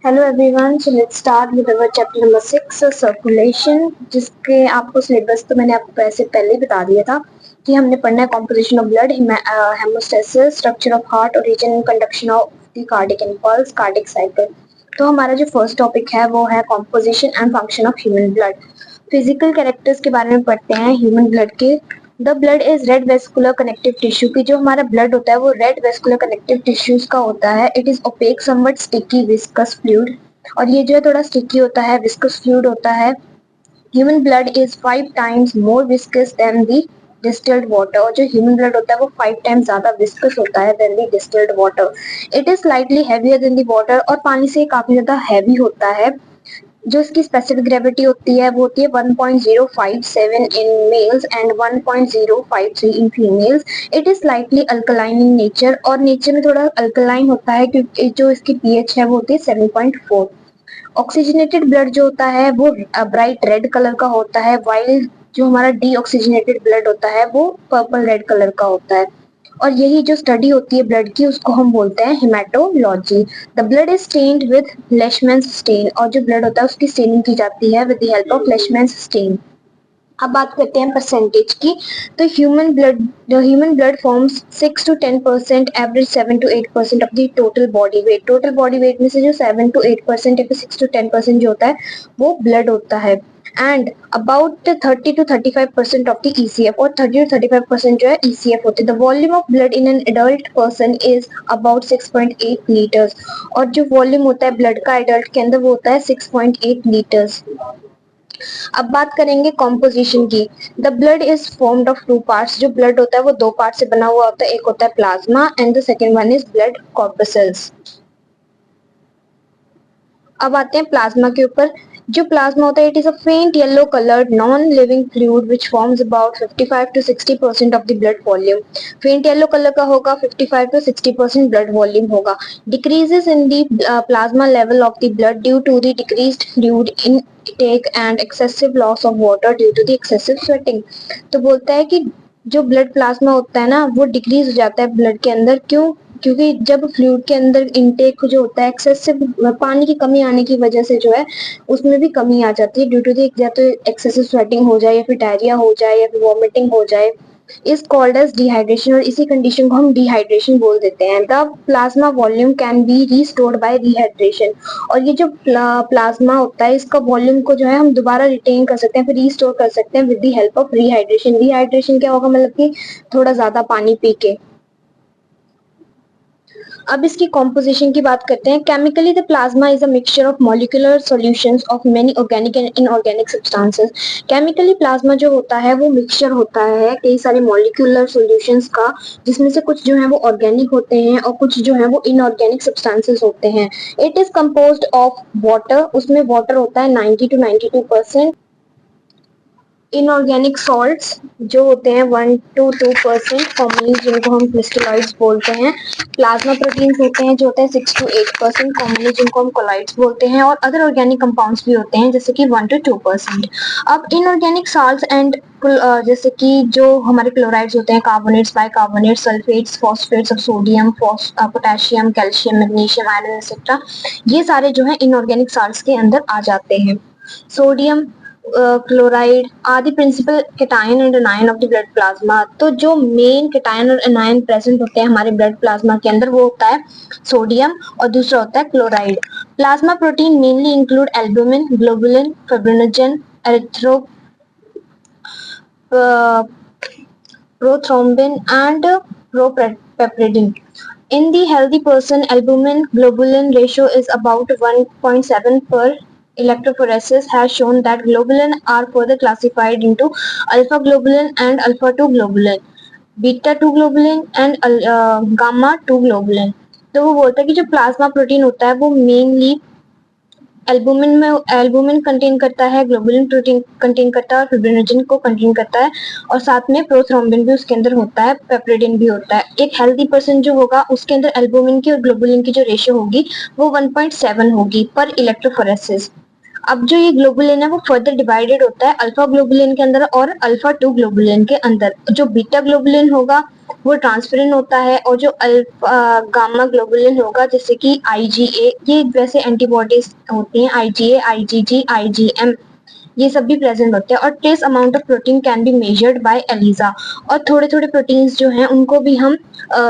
Hello everyone, so let's start with our chapter number 6 circulation, जिसके आपको syllabus तो मैंने आपको ऐसे पहले ही बता दिया था कि हमने पढ़ना है composition of blood, haemostasis, structure of heart, origin and conduction of the cardiac impulse, cardiac cycle. तो हमारा जो फर्स्ट टॉपिक है वो है composition and function of human blood. Physical characters के बारे में पढ़ते हैं ह्यूमन ब्लड के। The blood is red vascular connective tissue की जो हमारा ब्लड होता है वो रेड वेस्कुलर कनेक्टिव टिश्यूज का होता है। It is opaque somewhat sticky viscous fluid, और ये जो है थोड़ा स्टिकी होता है, विस्कस फ्लूइड होता है। Human blood is 5 times more viscous than the distilled water, और जो ह्यूमन ब्लड होता है वो 5 times ज्यादा विस्कस होता है than the distilled water. It is slightly heavier than the water, और पानी से काफी ज्यादा हैवी होता है। जो इसकी स्पेसिफिक ग्रेविटी होती है वो होती है 1.057 in males and 1.053 in females. It is slightly alkaline in nature, और नेचर में थोड़ा अल्कलाइन होता है क्योंकि जो इसकी पीएच है वो होती है 7.4। ऑक्सीजनेटेड ब्लड जो होता है वो ब्राइट रेड कलर का होता है, वाइल जो हमारा डीऑक्सीजनेटेड ब्लड होता है वो पर्पल रेड कलर का होता है। और यही जो स्टडी होती है ब्लड की उसको हम बोलते हैं haematology. The blood is stained with Leishman's stain, और जो ब्लड होता है उसकी स्टेनिंग की जाती है with the help of Leishman's stain. अब बात करते हैं परसेंटेज की। तो human blood forms 6 to 10%, average 7 to 8% of the total body weight. Total body weight में से जो 7 to 8% या फिर 6 to 10% जो होता है वो ब्लड होता है। And about 30 to 35% of the ECF, और 30 to 35% जो है ईसीएफ होते हैं। The volume of blood in an adult person is about 6.8 litres, और जो वॉल्यूम होता है ब्लड का एडल्ट के अंदर वो होता है 6.8 लीटर्स। अब बात करेंगे कॉम्पोजिशन की। The blood is formed of 2 parts. जो ब्लड होता है वो 2 पार्ट से बना हुआ होता है, एक होता है plasma and the second one is blood corpuscles. अब आते हैं प्लाज्मा के ऊपर। जो प्लाज्मा होता है it is a faint yellow coloured non living fluid which forms about 55 to 60% of the blood volume. Faint yellow colour का होगा, 55 to 60% ब्लड वॉल्यूम होगा। Decreases in the plasma level of the blood due to the decreased fluid intake and excessive loss of water due to the excessive sweating. तो बोलता है कि जो blood plasma होता है ना वो डिक्रीज हो जाता है ब्लड के अंदर। क्यों? क्योंकि जब फ्लूइड के अंदर इनटेक जो होता है, एक्सेसिव पानी की कमी आने की वजह से जो है उसमें भी कमी आ जाती है ड्यू टू द या तो एक्सेसिव स्वेटिंग हो जाए या फिर डायरिया हो जाए या फिर वॉमिटिंग हो जाए, इज कॉल्ड एज डिहाइड्रेशन, और इसी कंडीशन को हम डिहाइड्रेशन बोल देते हैं। The plasma volume can be restored bye dehydration, और ये जो प्लाज्मा होता है इसका वॉल्यूम को जो है हम दोबारा रिटेन कर सकते हैं, फिर रीस्टोर कर सकते हैं with the help of rehydration. Rehydration क्या होगा? मतलब कि थोड़ा ज्यादा पानी पी के। अब इसकी कॉम्पोजिशन की बात करते हैं। Chemically the plasma is a mixture of molecular solutions of many organic and inorganic substances. Chemically plasma जो होता है वो मिक्सचर होता है कई सारे मॉलिक्यूलर सॉल्यूशंस का, जिसमें से कुछ जो है वो ऑर्गेनिक होते हैं और कुछ जो है वो इनऑर्गेनिक सब्सटेंसेस होते हैं। It is composed of water, उसमें वाटर होता है 90 to 92%। इनऑर्गेनिक सॉल्ट्स जो होते हैं 1 to 2%, कॉमनली जिनको हम क्रिस्टलॉइड्स बोलते हैं। प्लाज्मा प्रोटीन्स होते हैं जो होते हैं 6 to 8%, कॉमनली जिनको हम कोलाइड्स बोलते हैं। और अदर ऑर्गेनिक कंपाउंड्स भी होते हैं जैसे कि 1 to 2%। अब इनऑर्गेनिक साल्ट्स एंड जैसे कि जो हमारे क्लोराइड्स होते हैं, carbonates, bicarbonates, sulphates, phosphates of sodium, potassium, calcium, magnesium, iron etcetera, ये सारे जो है इनऑर्गेनिक साल्ट्स के अंदर आ जाते हैं। सोडियम, क्लोराइड आदि principal cation and anion of the blood plasma. तो जो मेन केटायन और एनायन प्रेजेंट होते हैं हमारे ब्लड प्लाज्मा के अंदर वो होता है सोडियम, और दूसरा होता है chloride. Plasma protein mainly include albumin, globulin, fibrinogen, erythro prothrombin and propepridin. In the healthy person, albumin-globulin ratio is about 1.7 per. Electrophoresis has shown that globulin are further classified into alpha globulin and alpha 2 globulin, beta 2 globulin and gamma 2 globulin। तो वो बोलता है कि जो plasma protein होता है वो mainly albumin contain करता है, ग्लोबुलिन प्रोटीन कंटेन करता है और फिब्रिनोजन को कंटेन करता है, और साथ में प्रोथ्रोम्बिन भी उसके अंदर होता है, पेप्रिडिन भी होता है। एक हेल्दी पर्सन जो होगा उसके अंदर एल्बुमिन की और ग्लोबुलिन की जो रेशियो होगी वो 1.7 होगी पर इलेक्ट्रोफोरेसिस। अब जो ये ग्लोबुलिन है वो फर्दर डिवाइडेड होता है अल्फा ग्लोबुलिन के अंदर और अल्फा 2 ग्लोबुलिन के अंदर। जो बीटा ग्लोबुलिन होगा वो ट्रांसफेरिन होता है, और जो अल्फा गामा ग्लोबुलिन होगा जैसे कि आईजीए, ये वैसे एंटीबॉडीज होती हैं, आईजीए, आईजीजी, आईजीएम, ये सब भी प्रेजेंट होते हैं। और trace amount of protein can be measured by ELISA, और थोड़े थोड़े प्रोटीन्स जो हैं उनको भी हम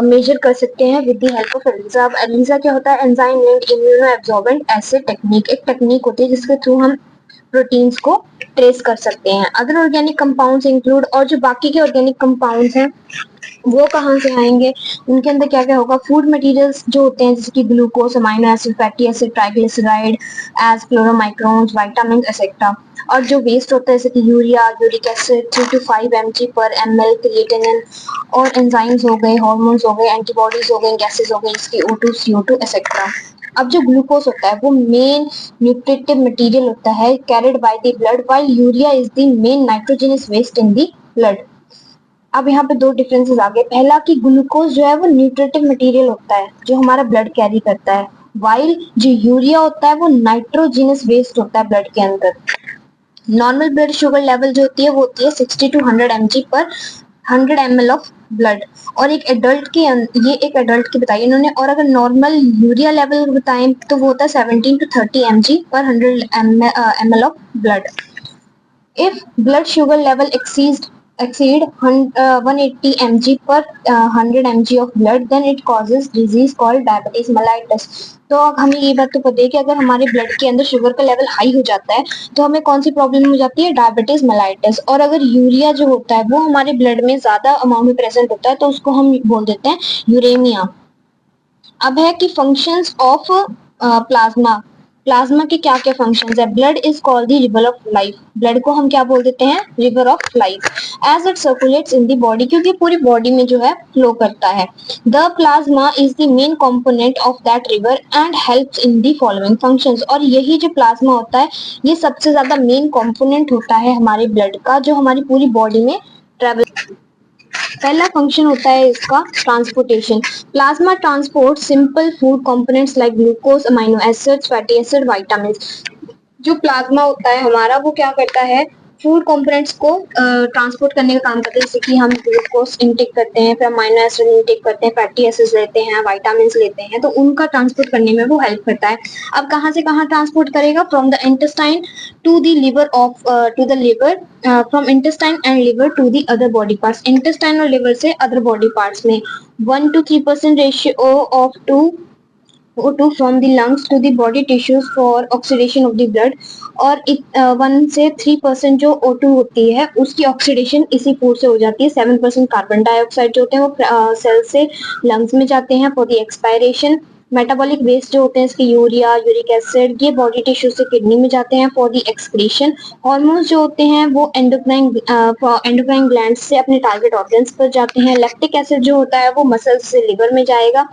मेजर कर सकते हैं with the help of ELISA. अब एलिजा क्या होता है? Enzyme linked immuno absorbent acid technique, एक टेक्निक होती है जिसके थ्रू हम प्रोटीन्स को ट्रेस कर सकते हैं। अदर ऑर्गेनिक कंपाउंड्स इंक्लूड, और जो बाकी के ऑर्गेनिक कंपाउंड्स हैं वो कहाँ से आएंगे? उनके अंदर क्या क्या होगा? फूड मटेरियल्स जो होते हैं जैसे कि glucose, amino acid, fatty acid, triglyceride, as chylomicrons, vitamin etcetera. और जो वेस्ट होता है जैसे कि urea, uric acid 3 to 5 mg पर ml, क्रिएटिनिन, और एंजाइम्स हो गए, हार्मोन्स हो गए, एंटीबॉडीज हो गए, गैसेस हो गई जैसे O2, CO2 एक्सेट्रा। अब जो ग्लूकोज होता है वो मेन न्यूट्रिटिव मटेरियल होता है carried by the blood, while urea is the main nitrogenous waste in the blood. अब यहाँ पे दो डिफरेंसेस आ गए। पहला कि ग्लूकोज जो है वो न्यूट्रिटिव मटेरियल होता है जो हमारा ब्लड कैरी करता है, वाइल जो यूरिया होता है वो नाइट्रोजनस वेस्ट होता है ब्लड के अंदर। नॉर्मल ब्लड शुगर लेवल जो होती है वो होती है 60 to 100 mg पर 100 ml ऑफ ब्लड। और एक एडल्ट की, ये एक एडल्ट की बताई इन्होंने। और अगर नॉर्मल यूरिया लेवल बताएं तो वो होता है 17 to 30 mg पर 100 ml of blood. If blood sugar level exceed 180 mg per 100 mg of blood, then it causes disease called diabetes mellitus। तो हमें ये बात तो पता है कि अगर हमारे ब्लड के अंदर शुगर का लेवल हाई हो जाता है तो हमें कौन सी प्रॉब्लम हो जाती है? Diabetes mellitus. और अगर यूरिया जो होता है वो हमारे ब्लड में ज्यादा अमाउंट में प्रेजेंट होता है तो उसको हम बोल देते हैं यूरेमिया। अब है कि फंक्शंस ऑफ प्लाज्मा। प्लाज्मा के क्या क्या फंक्शंस है? Blood is called the river of life. Blood को हम क्या बोल देते हैं? River of life, as it circulates in the body, क्योंकि पूरी बॉडी में जो है फ्लो करता है। The plasma is the main component of that river and helps in the following functions. और यही जो प्लाज्मा होता है ये सबसे ज्यादा मेन कंपोनेंट होता है हमारे ब्लड का जो हमारी पूरी बॉडी में ट्रेवल। पहला फंक्शन होता है इसका transportation. Plasma transport simple food components like glucose, amino acids, fatty acid, vitamin. जो प्लाज्मा होता है हमारा वो क्या करता है? फूड कंपोनेंट्स को ट्रांसपोर्ट करने का काम करते हैं, जैसे कि हम ग्लूकोज इनटेक करते हैं, फिर अमाइनो एसिड इनटेक करते हैं, फैटी एसिड्स लेते हैं, विटामिन लेते हैं, तो उनका ट्रांसपोर्ट करने में वो हेल्प करता है। अब कहाँ से कहाँ ट्रांसपोर्ट करेगा? From the intestine to the liver of to the liver, from intestine and liver to the other body parts. Intestine और लिवर से अदर बॉडी पार्ट्स में 1 to 3% ratio of O2 from the lungs to the body tissues for oxidation of the blood। और 1 से 3% जो O2 होती है उसकी oxidation इसी फूड से हो जाती है। 7% कार्बन डाइऑक्साइड जो होते हैं वो सेल से लंग्स में जाते हैं for the expiration. Metabolic waste जो होते हैं इसके यूरिया, यूरिक एसिड, ये बॉडी टिश्यू से किडनी में जाते हैं फॉर द एक्सक्रीशन। हार्मोन्स जो होते हैं वो एंडोक्राइन ग्लैंड्स से अपने टारगेट ऑर्गन्स पर जाते हैं। लैक्टिक एसिड जो होता है वो मसल्स से लिवर में जाएगा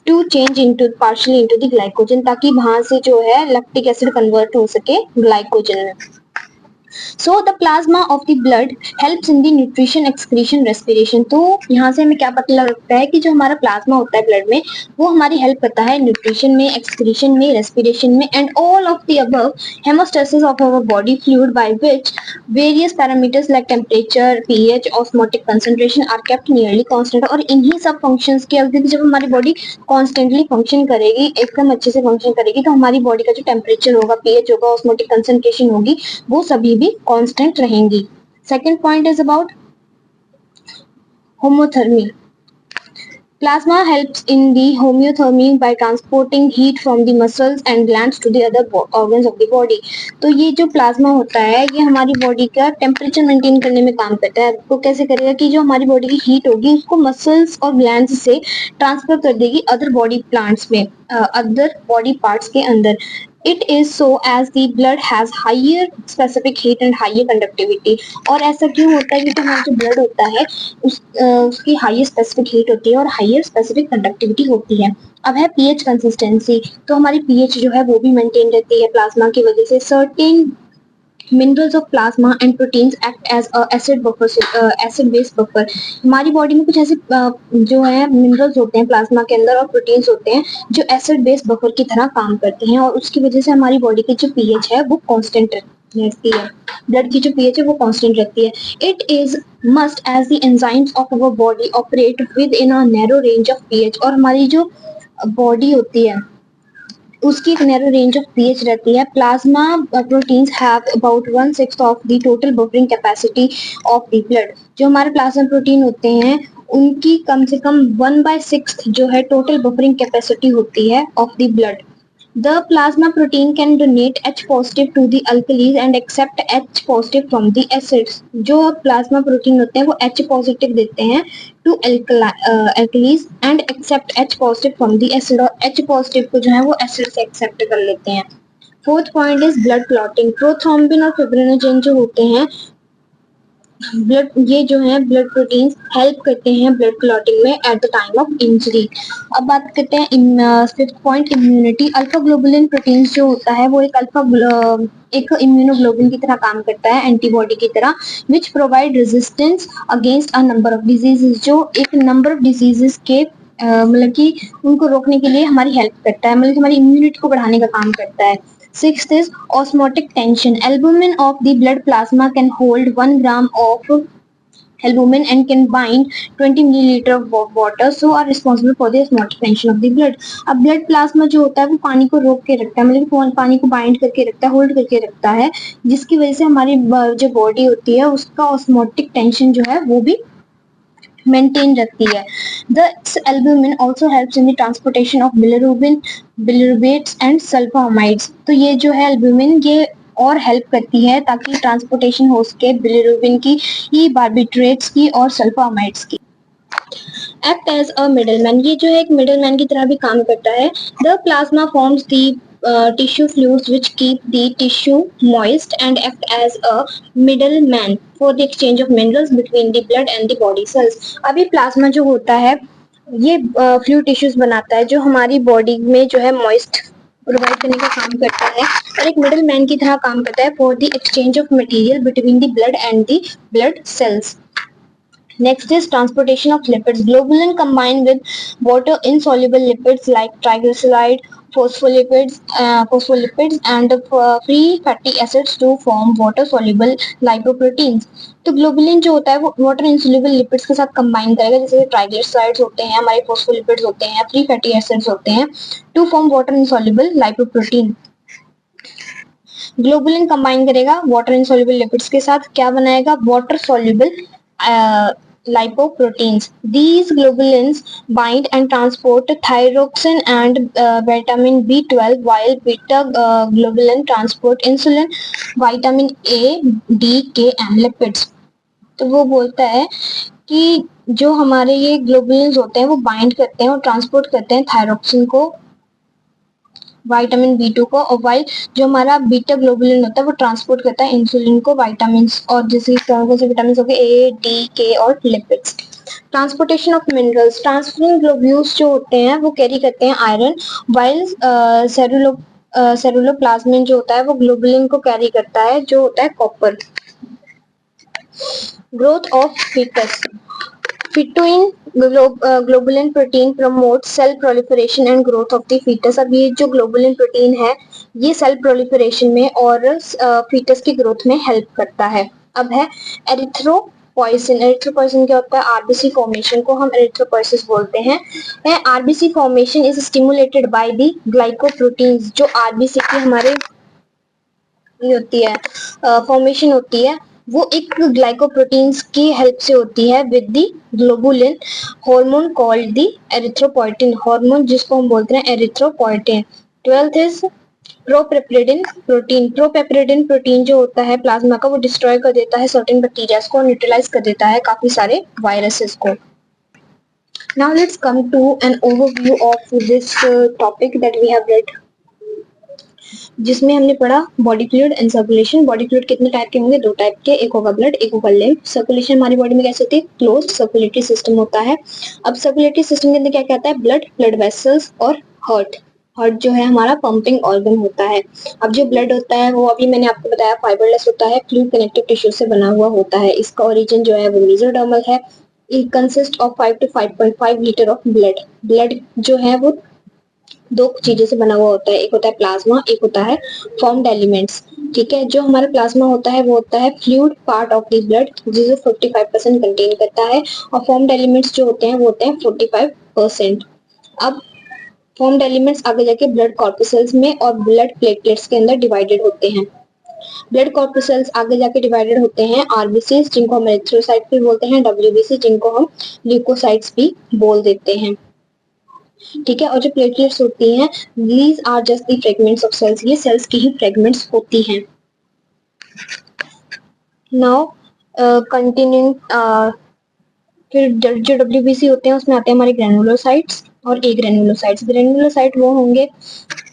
to change into partially into the glycogen, ताकि वहां से जो है लैक्टिक एसिड कन्वर्ट हो सके ग्लाइकोजन में। So the plasma of the blood helps in the nutrition, excretion, respiration. तो यहाँ से हमें क्या पता लगता है कि जो हमारा प्लाज्मा होता है ब्लड में वो हमारी हेल्प करता है न्यूट्रिशन में, एक्सक्रीशन में, रेस्पिरेशन में, and all of the above haemostasis of our body fluid by which various parameters like temperature, pH, osmotic concentration are kept nearly constant. और इन्हीं सब फंक्शंस के अगर जब हमारी बॉडी कॉन्स्टेंटली फंक्शन करेगी, एकदम अच्छे से फंक्शन करेगी, तो हमारी बॉडी का जो टेम्परेचर होगा, पीएच होगा, ऑस्मोटिक कंसंट्रेशन होगी, वो सभी भी कांस्टेंट रहेंगी। Second point is about homeothermy. Plasma helps in the homeothermy by transporting heat from the muscles and glands to the other organs of the body। तो ये जो प्लाज्मा होता है ये हमारी बॉडी का टेम्परेचर मेंटेन करने में काम करता है। वो कैसे करेगा कि जो हमारी बॉडी की हीट होगी उसको मसल्स और ग्लैंड्स से ट्रांसफर कर देगी अदर बॉडी प्लांट्स में, अदर बॉडी पार्ट्स के अंदर। It is so as the blood has higher specific heat and higher conductivity। और ऐसा क्यों होता है? क्योंकि हमारा जो ब्लड होता है उसकी हाइयर स्पेसिफिक हीट होती है और हाइयर स्पेसिफिक कंडक्टिविटी होती है। अब है पीएच कंसिस्टेंसी। तो हमारी पीएच जो है वो भी मेंटेन रहती है प्लाज्मा की वजह से। Certain minerals of plasma and proteins act as acid buffer, acid base buffer. हमारी बॉडी में कुछ ऐसे जो है मिनरल्स होते हैं प्लाज्मा के अंदर और प्रोटीन्स होते हैं जो एसिड बेस बफर की तरह काम करते हैं, और उसकी वजह से हमारी बॉडी की जो पीएच है वो कांस्टेंट रहती है। ब्लड की जो पीएच है वो कांस्टेंट रहती है। It is must as the enzymes of our body operate within a narrow range of pH. और हमारी जो बॉडी होती है उसकी एक नैरो रेंज ऑफ पीएच रहती है। Plasma proteins have about 1/6 of the total buffering capacity of the blood. जो हमारे प्लाज्मा प्रोटीन होते हैं उनकी कम से कम 1/6 जो है टोटल बफरिंग कैपेसिटी होती है of the blood. The plasma protein can donate H positive to the alkalis and accept H positive from the acids। जो प्लाज्मा प्रोटीन होते हैं वो H positive देते हैं to alkalis and accept H positive from the acid, और H positive को जो है वो acid से accept कर लेते हैं। Fourth point is blood clotting. Prothrombin और फिब्रिनोजेन जो होते हैं ब्लड, ये जो है ब्लड प्रोटीन्स हेल्प करते हैं ब्लड क्लॉटिंग में at the time of injury. अब बात करते हैं fifth point, immunity. Alpha globulin proteins जो होता है वो एक इम्यूनोग्लोबिन की तरह काम करता है, एंटीबॉडी की तरह, which provide resistance against a number of diseases. जो एक नंबर ऑफ डिजीजेस के मतलब कि उनको रोकने के लिए हमारी हेल्प करता है, मतलब हमारी इम्यूनिटी को बढ़ाने का काम करता है। Sixth is osmotic tension. Albumin of the blood plasma can hold 1 gram of albumin and can bind 20 milliliter of water, so are responsible for the osmotic tension of the blood। अब blood plasma जो होता है वो पानी को रोक के रखता है, मतलब पानी को बाइंड करके रखता है, होल्ड करके रखता है, जिसकी वजह से हमारी जो बॉडी होती है उसका ऑस्मोटिक टेंशन जो है वो भी मेंटेन रखती है। This albumin also helps in the transportation of bilirubin, bilirubinates and sulfamides। तो ये जो है albumin ये और हेल्प करती है ताकि ट्रांसपोर्टेशन हो सके बिलिरुबिन की, ये बार्बिट्रेट्स की और सल्फामाइड्स की। एक्ट एज अ मिडलमैन, ये जो है एक मिडलमैन की तरह भी काम करता है। The plasma forms the tissue fluids which keep the tissue moist and act as a middleman for the exchange of minerals between the blood and the body cells। अभी प्लाज्मा जो होता है ये फ्लूइड टिश्यूज बनाता है जो हमारी body में जो है मॉइस्ट प्रोवाइड करने का काम करता है, और एक मिडल मैन की तरह काम करता है for the exchange of material between the blood and the blood cells. Next is transportation of lipids. Globulin combine with water insoluble lipids like triglyceride, phospholipids and free fatty acids to form water soluble lipoproteins। तो globulin जो होता है वो water insoluble lipids के साथ combine करेगा, जैसे triglycerides होते हैं, हमारे फोस्फोलिपिड्स होते हैं, फ्री फैटी एसिड्स होते हैं, to form water insoluble lipoprotein. Globulin combine करेगा वाटर इंसोल्यूबल लिपिड्स के साथ, क्या बनाएगा? Water soluble lipoproteins। These globulins bind and transport thyroxine and vitamin B12, while beta globulin transport insulin, vitamin A, D, K and lipids। तो वो बोलता है कि जो हमारे ये ग्लोबुलिन्स होते हैं वो बाइंड करते हैं और ट्रांसपोर्ट करते हैं थायरोक्सिन को, विटामिन B2 को, और वाइल जो हमारा बीटा ग्लोबुलिन होता है वो ट्रांसपोर्ट करता है इंसुलिन को, विटामिन्स, और जैसे कौन से विटामिन हो गए ए, डी, के और lipids. Transportation of minerals. Transferring globules जो होते हैं वो कैरी करते हैं आयरन, वाइल सेरुलोप्लाज्मिन जो होता है वो ग्लोबुलिन को कैरी करता है जो होता है copper. Growth of fetus. Fetuin globulin protein promotes cell proliferation and growth of the fetus। अब ये जो ग्लोबुलिन प्रोटीन है ये सेल प्रोलिफरेशन में और फीटस की ग्रोथ में हेल्प करता है। अब है एरिथ्रोपोइसिन। एरिथ्रोपोइसिन क्या होता है? आरबीसी फॉर्मेशन को हम एरिथ्रोपोइसिस बोलते हैं। RBC formation is stimulated by the glycoproteins. जो आरबीसी की हमारे होती है फॉर्मेशन होती है वो एक ग्लाइकोप्रोटीन्स की हेल्प से होती है with the globulin hormone called the erythropoietin hormone, जिसको हम बोलते हैं erythropoietin. 12th is properdin protein. Properdin protein जो होता है प्लाज्मा का वो डिस्ट्रॉय कर देता है सर्टेन बैक्टीरिया को, न्यूट्रलाइज कर देता है काफी सारे वायरसेस को। Now let's come to an overview of this topic that we have read, जिसमें हमने पढ़ा body fluid and circulation. Body fluid कितने टाइप के होंगे? 2 टाइप के, एक होगा ब्लड, एक होगा लिम्फ। सर्कुलेशन हमारी बॉडी में कैसे होती है? क्लोज्ड सर्कुलेटरी सिस्टम होता है। अब सर्कुलेटरी सिस्टम के अंदर क्या क्या आता है? ब्लड, ब्लड वेसल्स और हार्ट। हार्ट जो है हमारा पंपिंग ऑर्गन होता है। अब जो ब्लड होता है वो अभी मैंने आपको बताया फाइबरलेस होता है, फ्लूइड कनेक्टिव टिश्यू से बना हुआ होता है। इसका ओरिजिन जो है वो मेसोडर्मल है। It consist of 5 to 5.5 litre of blood. Blood जो है वो दो चीजों से बना हुआ होता है, एक होता है प्लाज्मा, एक होता है फॉर्म्ड एलिमेंट्स। ठीक है, जो हमारा प्लाज्मा होता है वो होता है fluid part of the blood जिसे 45% कंटेन करता है, और फॉर्म्ड एलिमेंट्स जो होते हैं वो होते हैं 45%। अब फॉर्म्ड एलिमेंट्स आगे जाके ब्लड कॉर्पसेल्स में और ब्लड प्लेटलेट्स के अंदर डिवाइडेड होते हैं। ब्लड कॉर्पसेल्स आगे जाके डिवाइडेड होते हैं आरबीसी जिनको हम एरिथ्रोसाइट भी बोलते हैं, डब्ल्यूबीसी जिनको हम ल्यूकोसाइट्स भी बोल देते हैं। ठीक है, और जो प्लेटलेट्स होती हैं these are just the fragments of cells, ये सेल्स की ही फ्रेगमेंट्स होती हैं। नाउ कंटिन्यूइंग, फिर जो डब्ल्यूबीसी होते हैं उसमें आते हैं हमारे ग्रेनुलोसाइट्स और ए ग्रेनुलोसाइट्स। ग्रेनुलोसाइट वो होंगे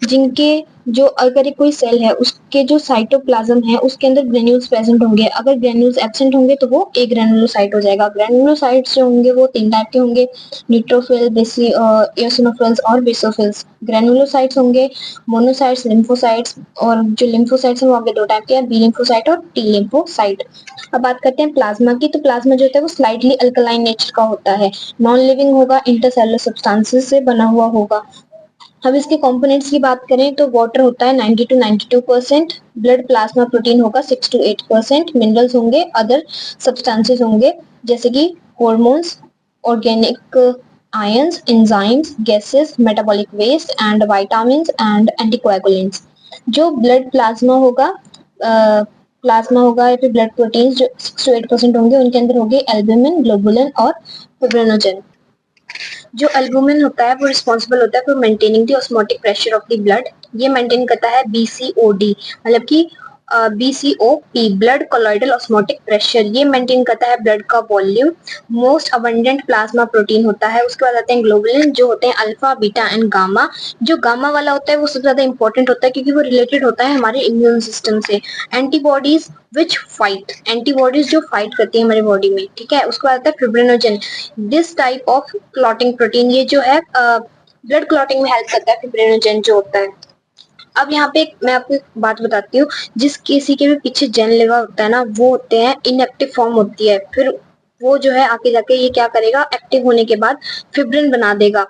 जिनके जो अगर एक कोई सेल है उसके जो साइटोप्लाज्म है उसके अंदर ग्रेन्यूल्स प्रेजेंट होंगे, अगर ग्रेन्यूल्स एब्सेंट होंगे तो वो ए ग्रेनुलोसाइट हो जाएगा। ग्रेनुलोसाइट्स जो होंगे वो 3 टाइप के होंगे, न्यूट्रोफिल, एओसिनोफिल्स और बेसोफिल्स। ग्रेनुलोसाइट्स होंगे मोनोसाइट्स, लिम्फोसाइट्स, और जो लिम्फोसाइट्स हैं वो आगे 2 टाइप के हैं, बी लिम्फोसाइट और टी लिम्फोसाइट। अब बात करते हैं प्लाज्मा की, तो प्लाज्मा जो होता है वो स्लाइटली अल्कलाइन नेचर का होता है, नॉन लिविंग होगा, इंटरसेलुलर सब्सटेंसेस से बना हुआ होगा। अब इसके कंपोनेंट्स की बात करें तो वाटर होता है 90 to 92%, ब्लड प्लाज्मा प्रोटीन होगा 6 to 8%, मिनरल्स होंगे, अदर सब्सटेंसेस होंगे जैसे कि hormones, organic ions, enzymes, gases, metabolic waste and vitamins and anticoagulants. जो ब्लड प्लाज्मा होगा या फिर ब्लड प्रोटीन्स जो 6 to 8% होंगे, उनके अंदर होंगे एल्बुमिन, ग्लोबुलिन और फिब्रिनोजेन। जो एल्बुमिन होता है वो रिस्पॉन्सिबल होता है for maintaining the osmotic pressure of the blood. ये मेंटेन करता है बीसीओडी, मतलब कि बीसीओपी, ब्लड कोलॉइडल ऑस्मोटिक प्रेशर। ये मेंटेन करता है ब्लड का volume. Most abundant plasma protein होता है। उसके बाद आते हैं ग्लोबुलिन जो होते हैं अल्फा, बीटा एंड गामा। जो गामा वाला होता है वो सबसे ज्यादा इंपॉर्टेंट होता है क्योंकि वो रिलेटेड होता है हमारे इम्यून सिस्टम से। एंटीबॉडीज विच फाइट, एंटीबॉडीज जो फाइट करती है हमारी बॉडी में। ठीक है, उसके बाद आता है fibrinogen, this type of clotting protein. ये जो है ब्लड क्लॉटिंग में हेल्प करता है फिब्रिनोजन जो होता है। अब यहाँ पे मैं आपको एक बात बताती हूँ, जिस किसी के भी पीछे जेन लगा होता है ना वो होते हैं इनएक्टिव फॉर्म होती है, फिर वो जो है आगे जाके ये क्या करेगा, एक्टिव होने के बाद फिब्रिन बना देगा।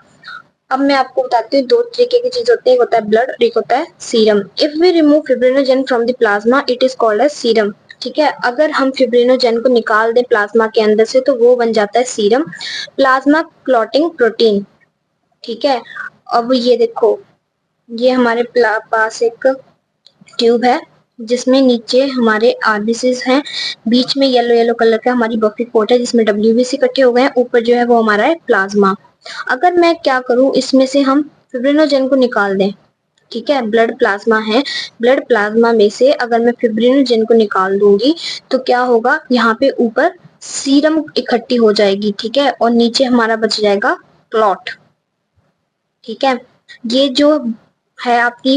अब मैं आपको बताती हूँ 2 तरीके की चीज होती है, एक होता है ब्लड और एक होता है serum. If we remove fibrinogen from the plasma it is called as serum. ठीक है, अगर हम फिब्रिनोजन को निकाल दें प्लाज्मा के अंदर से तो वो बन जाता है सीरम, प्लाज्मा क्लॉटिंग प्रोटीन। ठीक है, अब ये देखो, ये हमारे पास एक ट्यूब है जिसमें नीचे हमारे आरबीसीज हैं, बीच में येलो येलो कलर का हमारी बफी कोट है जिसमें डब्ल्यूबीसी इकट्ठे हो गए हैं, ऊपर जो है वो हमारा है प्लाज्मा। अगर मैं क्या करूं, इसमें से हम फिब्रिनोजन को निकाल दें। ठीक है, ब्लड प्लाज्मा है, ब्लड प्लाज्मा में से अगर मैं फिब्रिनोजन को निकाल दूंगी तो क्या होगा, यहाँ पे ऊपर सीरम इकट्ठी हो जाएगी। ठीक है, और नीचे हमारा बच जाएगा क्लॉट। ठीक है, ये जो है आपकी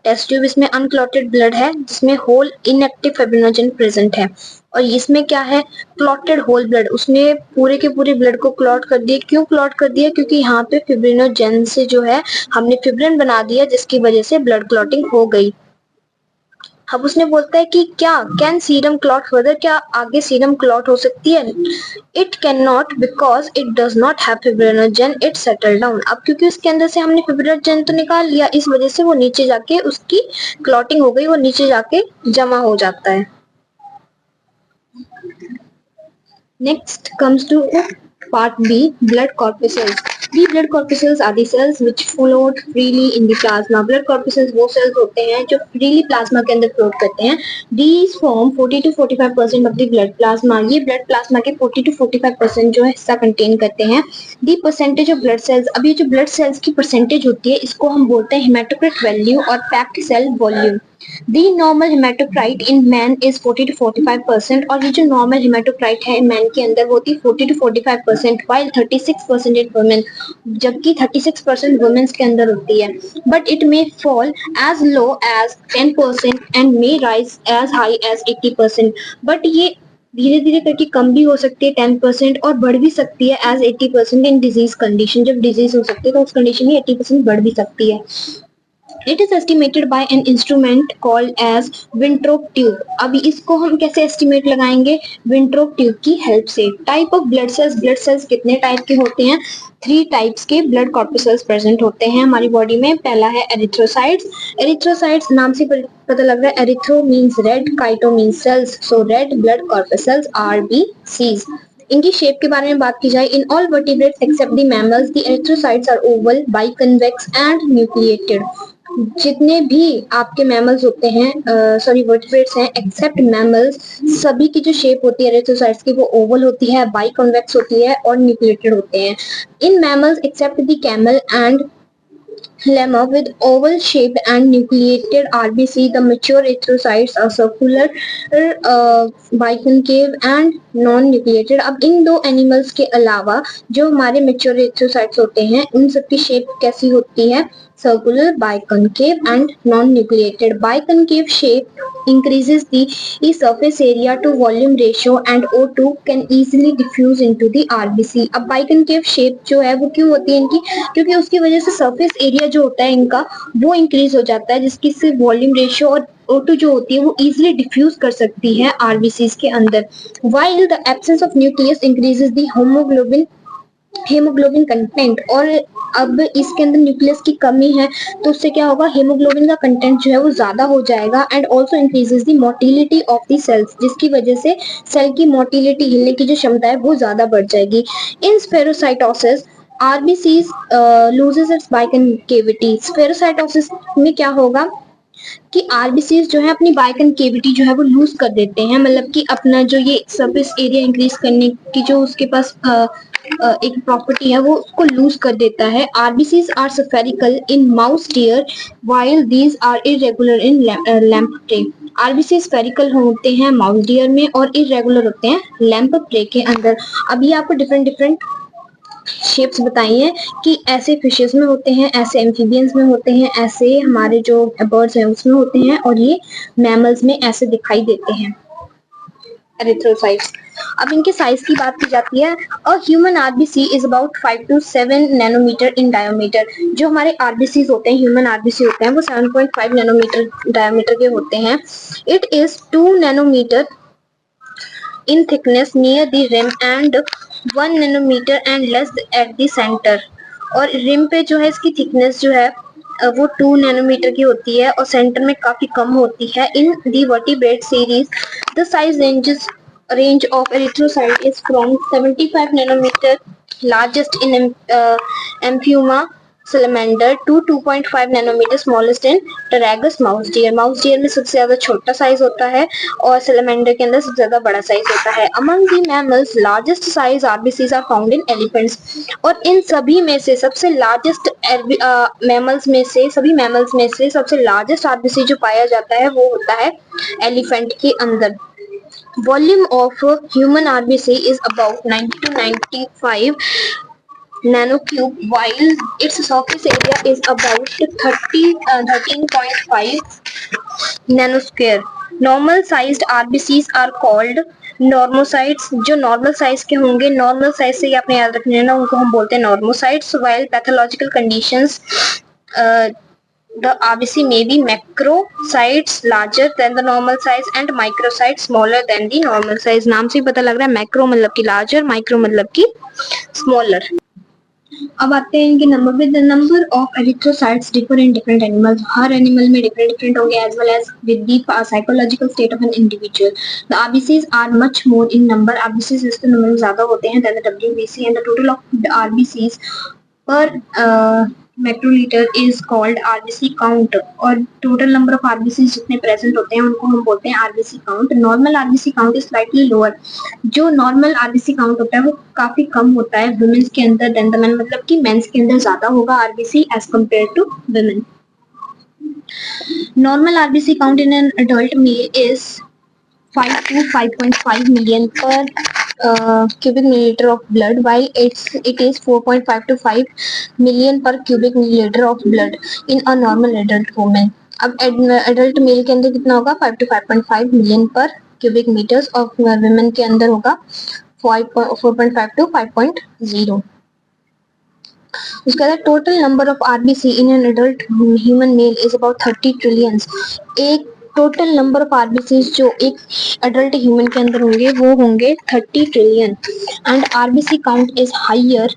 टेस्ट ट्यूब, इसमें अनक्लॉटेड ब्लड है जिसमें होल इनएक्टिव फिब्रिनोजन प्रेजेंट है, और इसमें क्या है, क्लॉटेड होल ब्लड। उसने पूरे के पूरे ब्लड को क्लॉट कर दिया। क्यों क्लॉट कर दिया, क्योंकि यहाँ पे फिब्रिनोजन से जो है हमने फिब्रिन बना दिया जिसकी वजह से ब्लड क्लॉटिंग हो गई। अब उसने बोलता है कि क्या कैन सीरम क्लॉट फर्दर, क्या आगे सीरम क्लॉट हो सकती है। It can not because it does not have fibrinogen, it settle down. अब क्योंकि उसके अंदर से हमने फिब्रिनोजन तो निकाल लिया, इस वजह से वो नीचे जाके उसकी क्लॉटिंग हो गई, वो नीचे जाके जमा हो जाता है। Next comes to part B, blood corpuscles. The blood corpuscles are the cells which float freely in the plasma. Blood corpuscles वो cells होते हैं जो freely plasma के अंदर float करते हैं। These form 40 to 45% of the blood plasma. ये blood plasma के 40 to 45% जो है हिस्सा contain करते हैं। The percentage of blood cells, अब ये जो blood cells की percentage होती है इसको हम बोलते हैं hematocrit value और packed cell volume. The normal hematocrit in man is 40 to 45%, और ये जो normal hematocrit है man के अंदर वो होती है 40 to 45%, while 36% in women, जबकि 36% women के अंदर होती है। But it may fall as low as 10% and may rise as high as 80%. But ये धीरे धीरे करके कम भी हो सकती है 10% और बढ़ भी सकती है एज 80% इन डिजीज कंडीशन। जब डिजीज हो सकती है तो उस कंडीशन में 80% बढ़ भी सकती है। It is estimated by an instrument called as Winthrop tube। अभी इसको हम कैसे एस्टिमेट लगाएंगे? Winthrop ट्यूब की हेल्प से। टाइप ऑफ ब्लड सेल्स कितने टाइप के होते हैं? 3 टाइप्स के ब्लड कॉर्पसेल्स प्रेजेंट होते हैं हमारी बॉडी में। पहला है एरिथ्रोसाइट्स। एरिथ्रोसाइट्स नाम से पता लग रहा है, erythro means red, cyto means cells, so red blood corpuscles RBCs। इनकी शेप के बारे में बात की जाए, in all vertebrates except the mammals the erythrocytes are oval, biconvex and nucleated. जितने भी आपके मैमल्स होते हैं, सॉरी वर्टिब्रेट्स हैं एक्सेप्ट मैमल्स, सभी की जो शेप होती है एरिथ्रोसाइट्स की वो ओवल होती है, बाइकन्वेक्स होती है और न्यूक्लिएटेड होते हैं। In mammals except the camel and lemma with oval shape and nucleated RBC, the mature erythrocytes are circular, biconcave and non-nucleated। अब इन दो एनिमल्स के अलावा जो हमारे मेच्योर एरिथ्रोसाइट्स होते हैं उन सबकी शेप कैसी होती है? Circular, biconcave and non-nucleated। Biconcave shape increases the surface area to volume ratio and O2 can easily diffuse into the RBC। अब biconcave shape जो है वो क्यों होती है इनकी? क्योंकि उसकी वजह से surface area जो होता है इनका वो increase हो जाता है, जिसकी से volume ratio और O2 जो होती है वो easily diffuse कर सकती है RBCs के अंदर। While the absence of nucleus increases the haemoglobin content. और अब इसके अंदर न्यूक्लियस की कमी है तो उससे क्या होगा? हेमोग्लोबिन का कंटेंट जो है वो ज्यादा हो जाएगा and also increases the motility of the cells, जिसकी वजह से सेल की मोटिलिटी, हिलने की जो क्षमता है वो ज्यादा बढ़ जाएगी। In spherocytosis RBCs loses its biconcavity. Spherocytosis में क्या होगा कि आरबीसीज जो है अपनी बाइकनकेविटी जो है वो लूज कर देते हैं, मतलब कि अपना जो ये सरफेस एरिया इंक्रीज करने की जो उसके पास एक प्रॉपर्टी है वो उसको लूज कर देता है। RBCs are spherical in mouse deer while these are irregular in lamprey. RBC spherical होते हैं माउस डियर में और इरेगुलर होते हैं लैम्प प्रे के अंदर। अभी आपको डिफरेंट शेप्स बताई हैं कि ऐसे फिशेस में होते हैं, ऐसे एम्फीबियंस में होते हैं, ऐसे हमारे जो बर्ड्स हैं उसमें होते हैं और ये मैमल्स में ऐसे दिखाई देते हैं एरिथ्रोसाइट्स। अब इनके साइज की बात की जाती है। A human RBC is about 5 to 7 nanometre in diameter. जो हमारे आरबीसी होते हैं, ह्यूमन आरबीसी होते हैं, वो 7.5 नैनोमीटर डायोमीटर के होते हैं। It is 2 nanometre in thickness near the rim and 1 nanometer and less at the center। और रिम पे जो है इसकी थिकनेस जो है वो 2 नैनोमीटर की होती है और सेंटर में काफी कम होती है। In the vertebrate series the size range of erythrocyte is from 75 nanometer largest in Amphiuma salamander to 2.5 nanometer smallest in Pterygus mouse deer। Mouse dear में सबसे ज्यादा छोटा साइज होता है और सैलमेंडर के अंदर सबसे ज्यादा बड़ा साइज होता है। Among the mammals largest size RBCs are found in elephants. और इन सभी में से सबसे लार्जेस्ट मैमल्स में से, सभी मैमल्स में से सबसे लार्जेस्ट आरबीसी जो पाया जाता है वो होता है एलिफेंट के अंदर। Volume of human RBC is about 90 to 95 nanocube, while its surface area is about 13.5 nanosquare। Normal sized RBCs are called नॉर्मोसाइट्स। जो नॉर्मल साइज के होंगे, नॉर्मल साइज से आपने याद रखना है ना, उनको हम बोलते हैं नॉर्मोसाइट्स। while pathological conditions the RBC may be macrocytes larger than the normal size and microcytes smaller than the normal size। नाम से ही पता लग रहा है, मैक्रो मतलब कि लार्जर, माइक्रो मतलब कि स्मॉलर। अब आते हैं इनके नंबर पे। The number of erythrocytes differ in different animals. हर एनिमल में डिफरेंट होंगे as well as with the psychological state of an individual. The RBCs are much more in number. RBCs इसके नंबर में ज्यादा होते हैं than the WBC and the total of RBCs पर microlitre is called RBC count. और total number of RBC जितने present होते हैं उनको हम बोलते हैं RBC count. Normal RBC count is slightly lower. जो नॉर्मल आरबीसी काउंट होता है वो काफी कम होता है वुमेन्स के अंदर देन द मेन, मतलब कि मेंस के अंदर ज्यादा होगा RBC as compare to women. Normal RBC count in an adult male is 5 to 5.5 million per cubic milliliter of blood, while it is 4.5 to 5 million per cubic milliliter of blood in a normal adult woman। अब adult mail के अंदर कितना होगा? 5 to 5.5 million पर cubic metres और women के अंदर होगा 4.5 to 5.0। उसके बाद total number of RBC in an adult human male is about 30 trillion. एक टोटल नंबर ऑफ आरबीसी जो एक अडल्ट ह्यूमन के अंदर होंगे वो होंगे 30 trillion. And RBC count is higher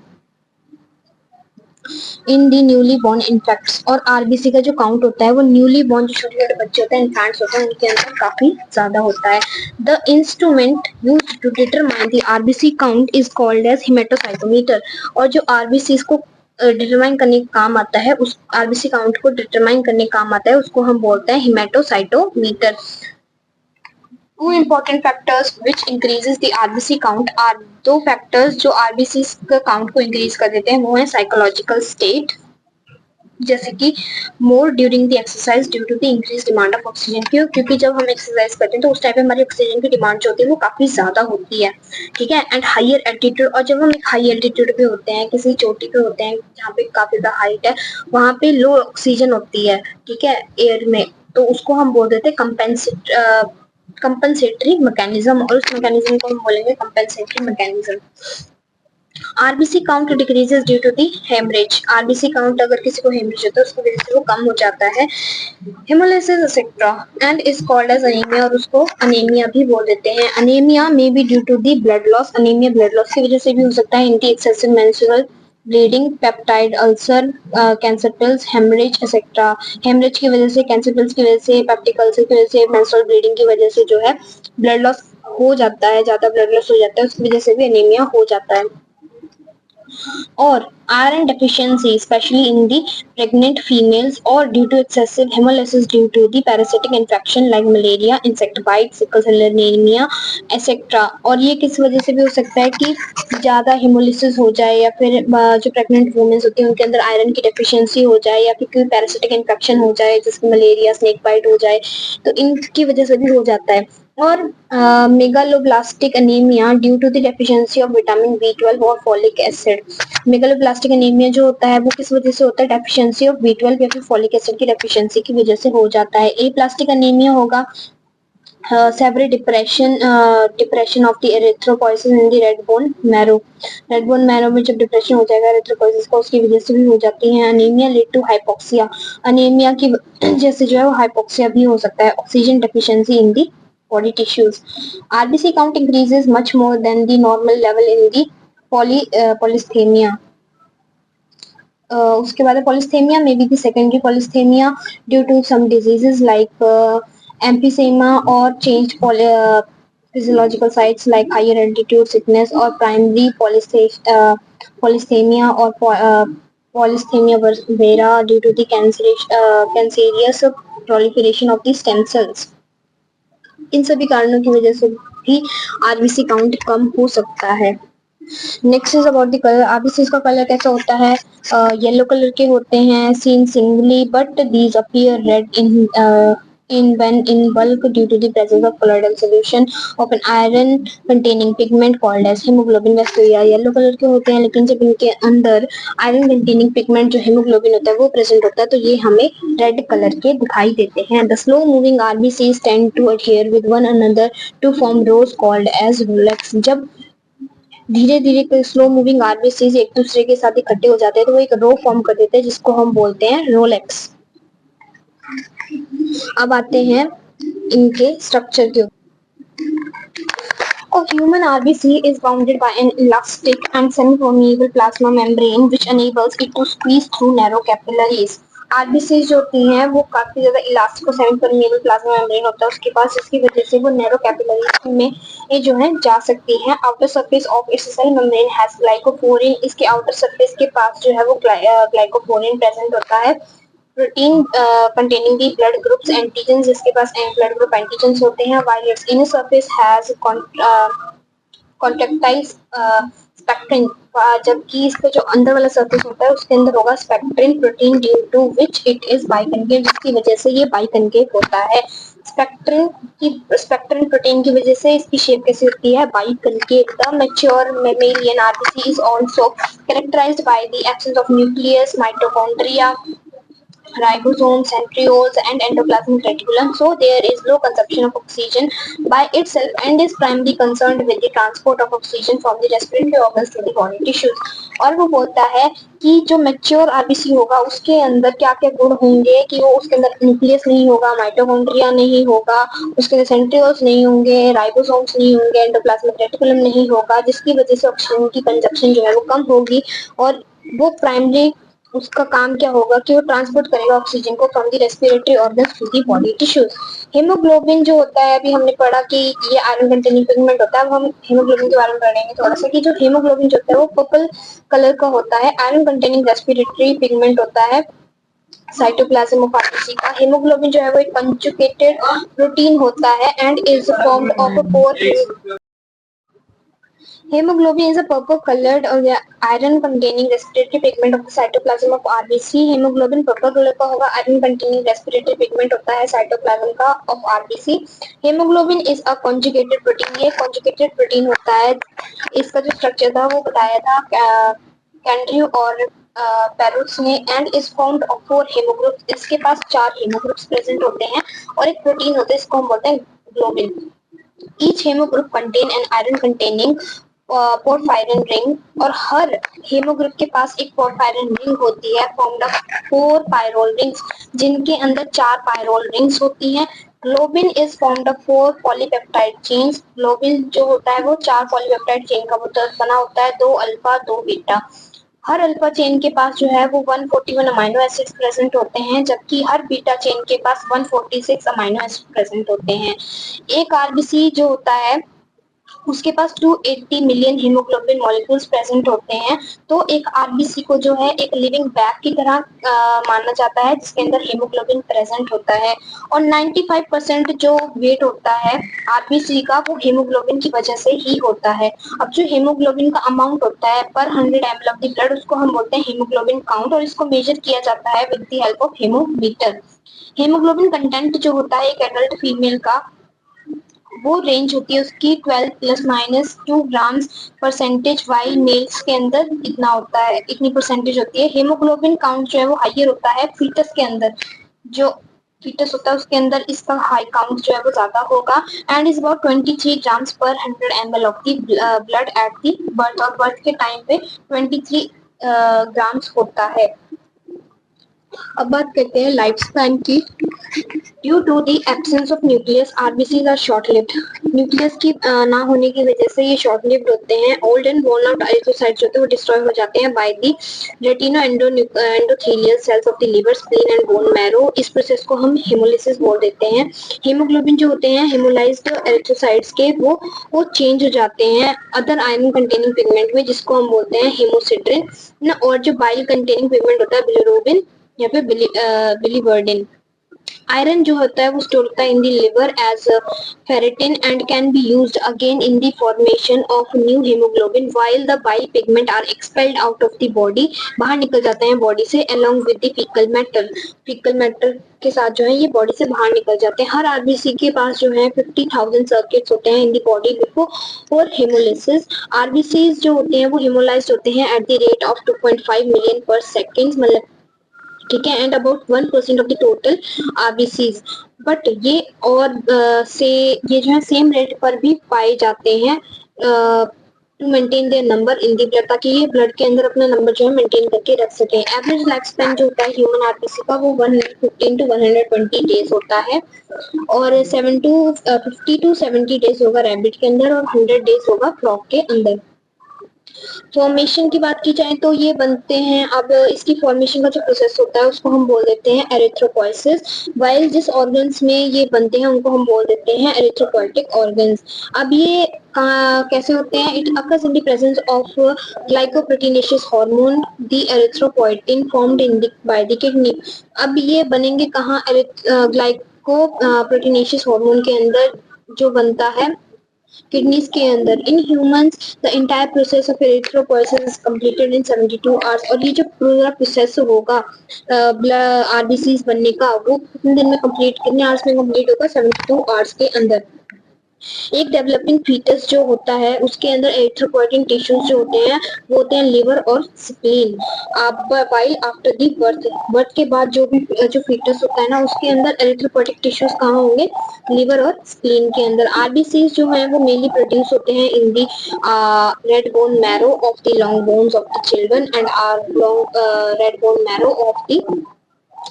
in the newly born infects. और आरबीसी का जो काउंट होता है वो न्यूली बॉर्न जो छोटे छोटे बच्चे होते हैं, इन्फेंट्स होते हैं, उनके अंदर काफी ज्यादा होता है। The instrument used to determine the RBC count is called as haemocytometer. और जो आरबीसी को डिटरमाइन करने का काम आता है, उस आरबीसी काउंट को डिटरमाइन करने का काम आता है, उसको हम बोलते हैं हिमेटोसाइटोमीटर। Two important factors which increases the RBC count are दो फैक्टर्स जो आरबीसी का काउंट को इंक्रीज कर देते हैं, वो है साइकोलॉजिकल स्टेट, जैसे कि more during the exercise due to the increase demand of oxygen. क्यों? क्योंकि जब हम एक्सरसाइज करते हैं तो उस टाइम पे हमारी ऑक्सीजन की डिमांड जो होती है वो काफी ज्यादा होती है, ठीक है। एंड हायर एल्टीट्यूड, और जब हम एक हाई एल्टीट्यूड पे होते हैं, किसी चोटी पे होते हैं जहाँ पे काफी ज्यादा हाइट है, वहां पे लो ऑक्सीजन होती है, ठीक है, एयर में, तो उसको हम बोल देते हैं कंपनसेटरी मैकेनिज्म, और उस मैकेनिज्म को हम बोलेंगे compensatory mechanism. RBC count decreases due to the haemorrhage. RBC count अगर किसी को हेमरेज होता है उसकी वजह से वो कम हो जाता है, haemolysis etcetera, and is called as anaemia, और उसको अनीमिया भी बोल देते हैं। Anaemia may be due to the blood loss. Anaemia blood loss की वजह से भी हो सकता है। Anti excessive menstrual bleeding, peptide ulcer, cancer pills, haemorrhage etcetera. Haemorrhage की वजह से, कैंसर पिल्स की वजह से, पेप्टिक अल्सर की वजह से, मेंस्ट्रुअल ब्लीडिंग की वजह से जो है ब्लड लॉस हो जाता है, ज्यादा ब्लड लॉस हो जाता है, उसकी वजह से भी अनीमिया हो जाता है। और iron deficiency especially in the pregnant females or due to excessive hemolysis due to the parasitic infection like malaria, insect bite, sickle cell anemia etc। और ये किस वजह से भी हो सकता है कि ज्यादा हेमोलिसिस हो जाए, या फिर जो प्रेग्नेंट वुमेन्स होती है उनके अंदर आयरन की डेफिशिएंसी हो जाए, या फिर कोई पैरासिटिक इन्फेक्शन हो जाए जैसे मलेरिया, स्नेक बाइट हो जाए, तो इनकी वजह से भी हो जाता है। और megaloblastic anaemia due to the deficiency of vitamin B12 और फॉलिक एसिड। मेगालोब्लास्टिक एनीमिया जो होता है वो किस वजह से होता है? डेफिशिएंसी ऑफ B12 या फिर फॉलिक एसिड की डेफिशिएंसी की वजह से हो जाता है। ए प्लास्टिक एनीमिया होगा severe depression of the erythropoiesis in the red bone marrow. Red bone marrow में जब डिप्रेशन हो जाएगा एरिथ्रोपोइसिस का, उसकी वजह से भी हो जाती है। Anaemia lead to hypoxia. Anaemia की वजह से जो है वो हाइपोक्सिया भी हो सकता है। Oxygen deficiency in the body tissues. RBC count increases much more than the normal level in the polysthemia. उसके बाद polysthemia may be the secondary polysthemia due to some diseases like emphysema or changed physiological sites like higher altitude sickness, or primary polysthemia or polysthemia vera due to the cancerous proliferation of the stem cells। इन सभी कारणों की वजह से भी RBC count कम हो सकता है। Next is about the colour. RBC का कलर कैसा होता है? येलो कलर के होते हैं, seen singly, but these appear red in bulk due to the presence of colloidal solution of an iron containing pigment called as hemoglobin। वैसे ये yellow colour के होते हैं, लेकिन जब इनके अंदर आयरन कंटेनिंग पिगमेंट जो हेमोग्लोबिन होता है वो प्रेजेंट होता है, तो ये हमें रेड कलर के दिखाई देते हैं। The slow moving RBCs tend to adhere with one another to form rows called as rolex। जब धीरे धीरे स्लो मूविंग आरबीसीज एक दूसरे के साथ इकट्ठे हो जाते हैं तो वो एक रो फॉर्म कर देते हैं, जिसको हम बोलते हैं रोलेक्स। अब आते हैं इनके स्ट्रक्चर के। A human RBC is bounded by an elastic and semi-permeable plasma membrane which enables it to squeeze through narrow capillaries। RBC जो होती हैं वो काफी ज्यादा इलास्टिक और सेमी परमिएबल प्लाज्मा मेम्ब्रेन होता है उसके पास, जिसकी वजह से वो नैरो कैपिलरीज में ये जो है जा सकती हैं। Outer surface of its cell membrane has glycophorin. इसके आउटर सरफेस के पास जो है वो ग्लाइकोपोरिन प्रेजेंट होता है। Protein containing the blood groups antigens, जिसके पास ब्लड ग्रुप एंटीजेंस होते हैं। while its inner surface has contractile spectrin, जबकि इसका जो अंदर वाला सरफेस होता है उसके अंदर होगा spectrin protein due to which it is biconcave, जिसकी वजह से ये बाइकनकेव होता है। स्पेक्ट्रिन प्रोटीन की वजह से इसकी शेप कैसी होती है? Biconcave. The mature mammalian RBC is also characterised by the absence of nucleus, mitochondria ribosomes, centrioles, and endoplasmic reticulum. So there is low consumption of oxygen by itself and is primarily concerned with the transport of oxygen from the respiratory organs to the body tissues. और वो बोलता है कि जो mature RBC होगा उसके अंदर क्या क्या गुण होंगे कि वो उसके अंदर न्यूक्लियस नहीं होगा, माइटोकॉन्ड्रिया नहीं होगा, उसके अंदर सेंट्रियोल्स नहीं होंगे, राइबोसोम्स नहीं होंगे, एंडोप्लाज्मिक रेटिकुलम नहीं होगा, जिसकी वजह से ऑक्सीजन की कंजप्शन जो है वो कम होगी और वो प्राइमरी उसका काम क्या होगा कि वो ट्रांसपोर्ट करेगा ऑक्सीजन को from the respiratory organs to the body tissues. Haemoglobin जो होता है अभी हमने पढ़ा कि ये आयरन कंटेनिंग पिगमेंट होता है। अब हम हीमोग्लोबिन के बारे में पढ़ेंगे थोड़ा सा कि जो हीमोग्लोबिन जो होता है वो पर्पल कलर का होता है। आयरन कंटेनिंग रेस्पिरेटरी पिगमेंट होता है साइटोप्लाज्म ऑफ आरबीसी का। हीमोग्लोबिन जो है वो एक कंजुगेटेड प्रोटीन होता है and is formed of a four Hemoglobin is a purple-colored or iron-containing respiratory pigment of the cytoplasm of RBC. Hemoglobin purple color का होगा, iron-containing respiratory pigment होता है cytoplasm का of RBC. Hemoglobin is a conjugated protein. ये conjugated protein होता है। इसका जो structure था वो बताया था कैंड्रियो और पेरुट्स ने एंड इज फाउंड ऑफ 4 हेमोग्रुप्स। इसके पास 4 हेमोग्रुप्स प्रेजेंट होते हैं और एक प्रोटीन होता है इसको हम बोलते हैं globin. Each hemogroup contain an iron containing porphyrin ring और हर हेमोग्रुप के पास एक पोर्फायरिन रिंग होती है फॉर्म्ड ऑफ 4 पायरोल रिंग्स जिनके अंदर 4 पायरोल रिंग्स होती हैं। Globin is formed of 4 polypeptide chains. Globin जो होता है वो 4 पॉलीपेप्टाइड चेन का बना होता है, 2 अल्फा 2 बीटा। हर अल्फा चेन के पास जो है वो 141 अमाइनो एसिड्स प्रेजेंट होते हैं जबकि हर बीटा चेन के पास 146 अमाइनो एसिड प्रेजेंट होते हैं। एक आरबीसी जो होता है उसके पास 280 मिलियन हीमोग्लोबिन मॉलिक्यूल्स प्रेजेंट होते हैं। तो एक आरबीसी को जो है एक लिविंग बैग की तरह माना जाता है जिसके अंदर हीमोग्लोबिन प्रेजेंट होता है और 95% जो वेट होता है आरबीसी का वो हीमोग्लोबिन की वजह से ही होता है। अब जो हीमोग्लोबिन का अमाउंट होता है पर 100 ml ऑफ द ब्लड उसको हम बोलते हैं हीमोग्लोबिन काउंट और इसको मेजर किया जाता है with the help of haemometer. Haemoglobin content जो होता है एक एडल्ट फीमेल का वो रेंज होती है उसकी 12 plus minus 2 grams percentage, while males के अंदर इतना होता है, इतनी परसेंटेज होती है। हेमोग्लोबिन काउंट जो है वो हाइयर होता है फीटस के अंदर, जो फीटस होता है उसके अंदर इसका हाई काउंट जो है वो ज्यादा होगा एंड इज अबाउट 23 ग्राम्स पर 100 ml of the blood at the birth और बर्थ के टाइम पे 23 ग्राम्स होता है। अब बात करते हैं लाइफ स्पैन की। Due to the absence of nucleus RBCs are short lived. Nucleus की ना होने की वजह से ये शॉर्ट लिव्ड होते हैं। Old and worn out erythrocytes होते हैं वो डिस्ट्रॉय हो जाते हैं by the रेटिनो endothelial cells of the liver, spleen and bone marrow. इस प्रोसेस को हम हेमोलिसिस बोल देते हैं। हीमोग्लोबिन जो होते हैं हेमोलाइज्ड एरिथ्रोसाइट्स के वो चेंज हो जाते हैं अदर आयरन कंटेनिंग पिगमेंट में जिसको हम बोलते हैं हेमोसिड्रिन ना, और जो बाइल कंटेनिंग पिगमेंट होता है बिलिरुबिन या फिर बिलीवर्डिन। आयरन जो होता है वो स्टोर होता है in the liver as ferritin and can be used again in the formation of new haemoglobin while the bile pigment are expelled out of the body. बाहर निकल जाते हैं बॉडी से along with the faecal matter. Faecal matter के साथ जो है ये बॉडी से बाहर निकल जाते हैं। हर आरबीसी के पास जो है 50,000 सर्किट्स होते हैं in the body before haemolysis. RBCs जो होते हैं वो हेमोलाइज्ड होते हैं at the rate of 2.5 million पर सेकेंड, मतलब ठीक है, and about 1% of the total RBCs. But ये और से ये जो है सेम रेट पर भी पाए जाते हैं to maintain their number in the blood, ताकि ये ब्लड के अंदर अपना नंबर जो है मेंटेन करके रख सकें। एवरेज लाइफ स्पैन जो होता है ह्यूमन आरबीसी का वो 115 to 120 डेज होता है और 50 to 70 डेज होगा रैबिट के अंदर और 100 डेज होगा फ्रॉग के अंदर। फॉर्मेशन की बात की जाए तो ये बनते हैं, अब इसकी फॉर्मेशन का जो प्रोसेस होता है उसको हम बोल देते हैं एरिथ्रोपोइसिस। वाइल जिस ऑर्गन्स में ये बनते हैं उनको हम बोल देते हैं एरिथ्रोपोइटिक ऑर्गन्स। अब ये कैसे होते हैं? It occurs in the presence of glycoproteinaceous hormone the erythropoietin formed in by the kidney. अब ये बनेंगे कहाँ? ग्लाइको प्रोटीनेशियस हार्मोन के अंदर जो बनता है किडनीज के अंदर। In humans the entire process of erythropoiesis is completed in 72 hours. और ये जो पूरा प्रोसेस होगा आरबीसीज बनने का वो कितने दिन में कंप्लीट, कितने आवर्स में कंप्लीट होगा? 72 आवर्स के अंदर। एक डेवलपिंग फीटस जो होता है उसके अंदर एरिथ्रोपोइटिन टिश्यूज जो होते हैं वो होते हैं लिवर और स्प्लीन। आप while after the birth, birth के बाद जो फीटस होता है ना उसके अंदर एरिथ्रोपोइटिक टिश्यूज कहाँ होंगे, लिवर और स्प्लीन के अंदर। आरबीसी जो है वो मेनली प्रोड्यूस होते हैं in the red bone marrow of the long bones of the children and are long red bone marrow of the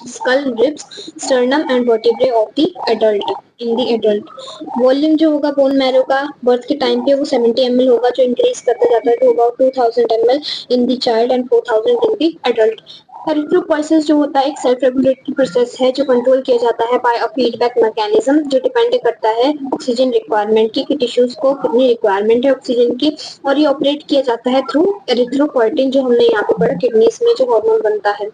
skull, ribs, sternum and vertebrae of the adult in the adult। Volume जो होगा bone marrow का birth के time पे वो 70 ml होगा, जो increase करता जाता है to about 2000 ml in the child and 4000 in the adult. Erythropoiesis जो होता है एक सेल्फ रेगुलेटरी प्रोसेस है जो कंट्रोल किया जाता है बाय अ फीडबैक मैकेनिज्म, जो डिपेंड करता है ऑक्सीजन रिक्वायरमेंट की, कि टिश्यूज को कितनी रिक्वायरमेंट है ऑक्सीजन की, और ये ऑपरेट किया जाता है थ्रू एरिथ्रोपोइटिन जो हमने यहाँ पे पढ़ा किडनीज में जो हार्मोन बनता है।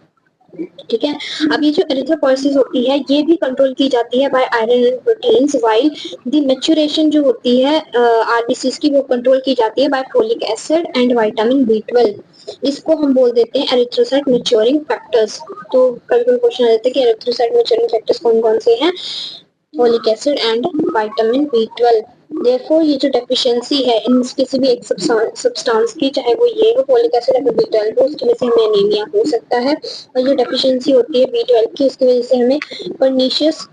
ठीक है, अब ये जो एरिथ्रोपोइसिस होती है ये भी कंट्रोल की जाती है by iron and proteins, while the maturation जो होती है आरबीसीज की वो कंट्रोल की जाती है by folic acid and vitamin B12। इसको हम बोल देते हैं एरिथ्रोसाइट मैच्योरिंग फैक्टर्स। तो कभी कभी क्वेश्चन आ जाता है कि एरिथ्रोसाइट मैच्योरिंग फैक्टर्स कौन कौन से हैं, folic acid and vitamin B12। Therefore ये जो डेफिशिएंसी है इन किसी भी एक सब्सटेंस की, चाहे वो ये हो फोलिक एसिड या B12 हो, उसकी वजह से हमें एनीमिया हो सकता है। और जो डेफिशिएंसी होती है B12 की उसकी वजह से हमें पर्नीशियस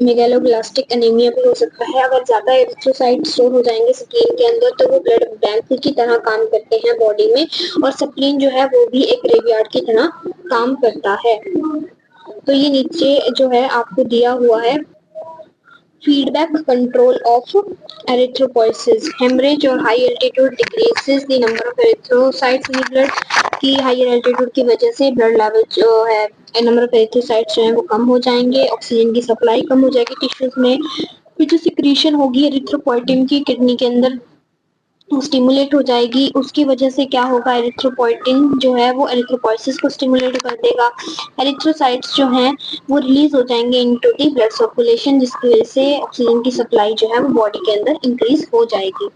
मेगालोब्लास्टिक एनीमिया भी हो सकता है। अगर ज्यादा एरिथ्रोसाइट स्टोर हो जाएंगे स्प्लीन के अंदर तो वो ब्लड बैंक की तरह काम करते हैं बॉडी में, और स्प्लीन जो है वो भी एक ग्रेवयार्ड की तरह काम करता है। तो ये नीचे जो है आपको दिया हुआ है feedback control of erythropoiesis, hemorrhage और high altitude decreases the number of erythrocytes in the blood, की हायर एल्टीट्यूड की वजह से ब्लड लेवल जो है नंबर ऑफ एरिथ्रोसाइट्स जो है वो कम हो जाएंगे, ऑक्सीजन की सप्लाई कम हो जाएगी टिश्यूज में, फिर जो सिक्रीशन होगी एरिथ्रोपोइटिन की किडनी के अंदर स्टिमुलेट हो जाएगी, उसकी वजह से क्या होगा एरिथ्रोपोइटिन जो है वो एरिथ्रोपोइसिस को स्टिमुलेट कर देगा, एरिथ्रोसाइट्स जो हैं वो रिलीज हो जाएंगे इनटू द ब्लड सर्कुलेशन, जिसकी वजह से ऑक्सीजन की सप्लाई जो है वो बॉडी के अंदर इंक्रीज हो जाएगी।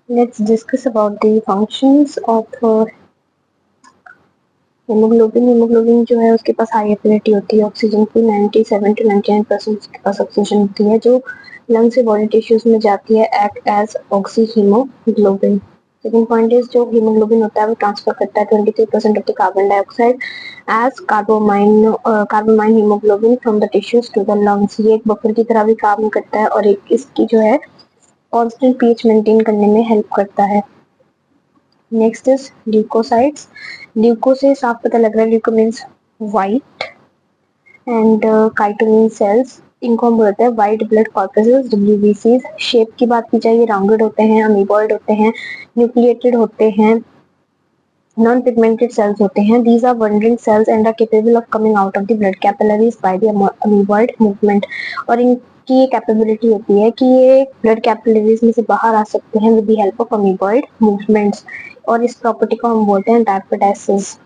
Let's discuss about the functions of haemoglobin. Haemoglobin जो है उसके पास हाई एफिनिटी होती है ऑक्सीजन की, 97 to 99% उसके पास ऑक्सीजन होती है जो लंग से बॉडी टिश्यूज में जाती है, act as oxy haemoglobin. Second point is जो हीमोग्लोबिन होता है वो ट्रांसफर करता है 23% of the carbon dioxide as carbamino haemoglobin from the tissues to the lungs. ये एक बफर की तरह भी काम करता है और एक इसकी जो है कांस्टेंट पीएच मेंटेन करने में हेल्प करता है। Next is leukocytes. ल्यूको से साफ पता लग रहा है, leuco means white and cyto mean cells. इनको हम बोलते हैं white blood corpuscles, WBCs। Shape की बात की जाए ये राउंडेड होते हैं, अमीबॉइड होते हैं, न्यूक्लिएटेड होते हैं, नॉन पिगमेंटेड सेल्स होते हैं। These are wandering cells and are capable of coming out of the blood capillaries by the amoeboid movement. और इनकी ये कैपेबिलिटी होती है कि ये ब्लड कैपिलरीज में से बाहर आ सकते हैं with the help of amoeboid movements, और इस प्रॉपर्टी को हम बोलते हैं डायपीडेसिस।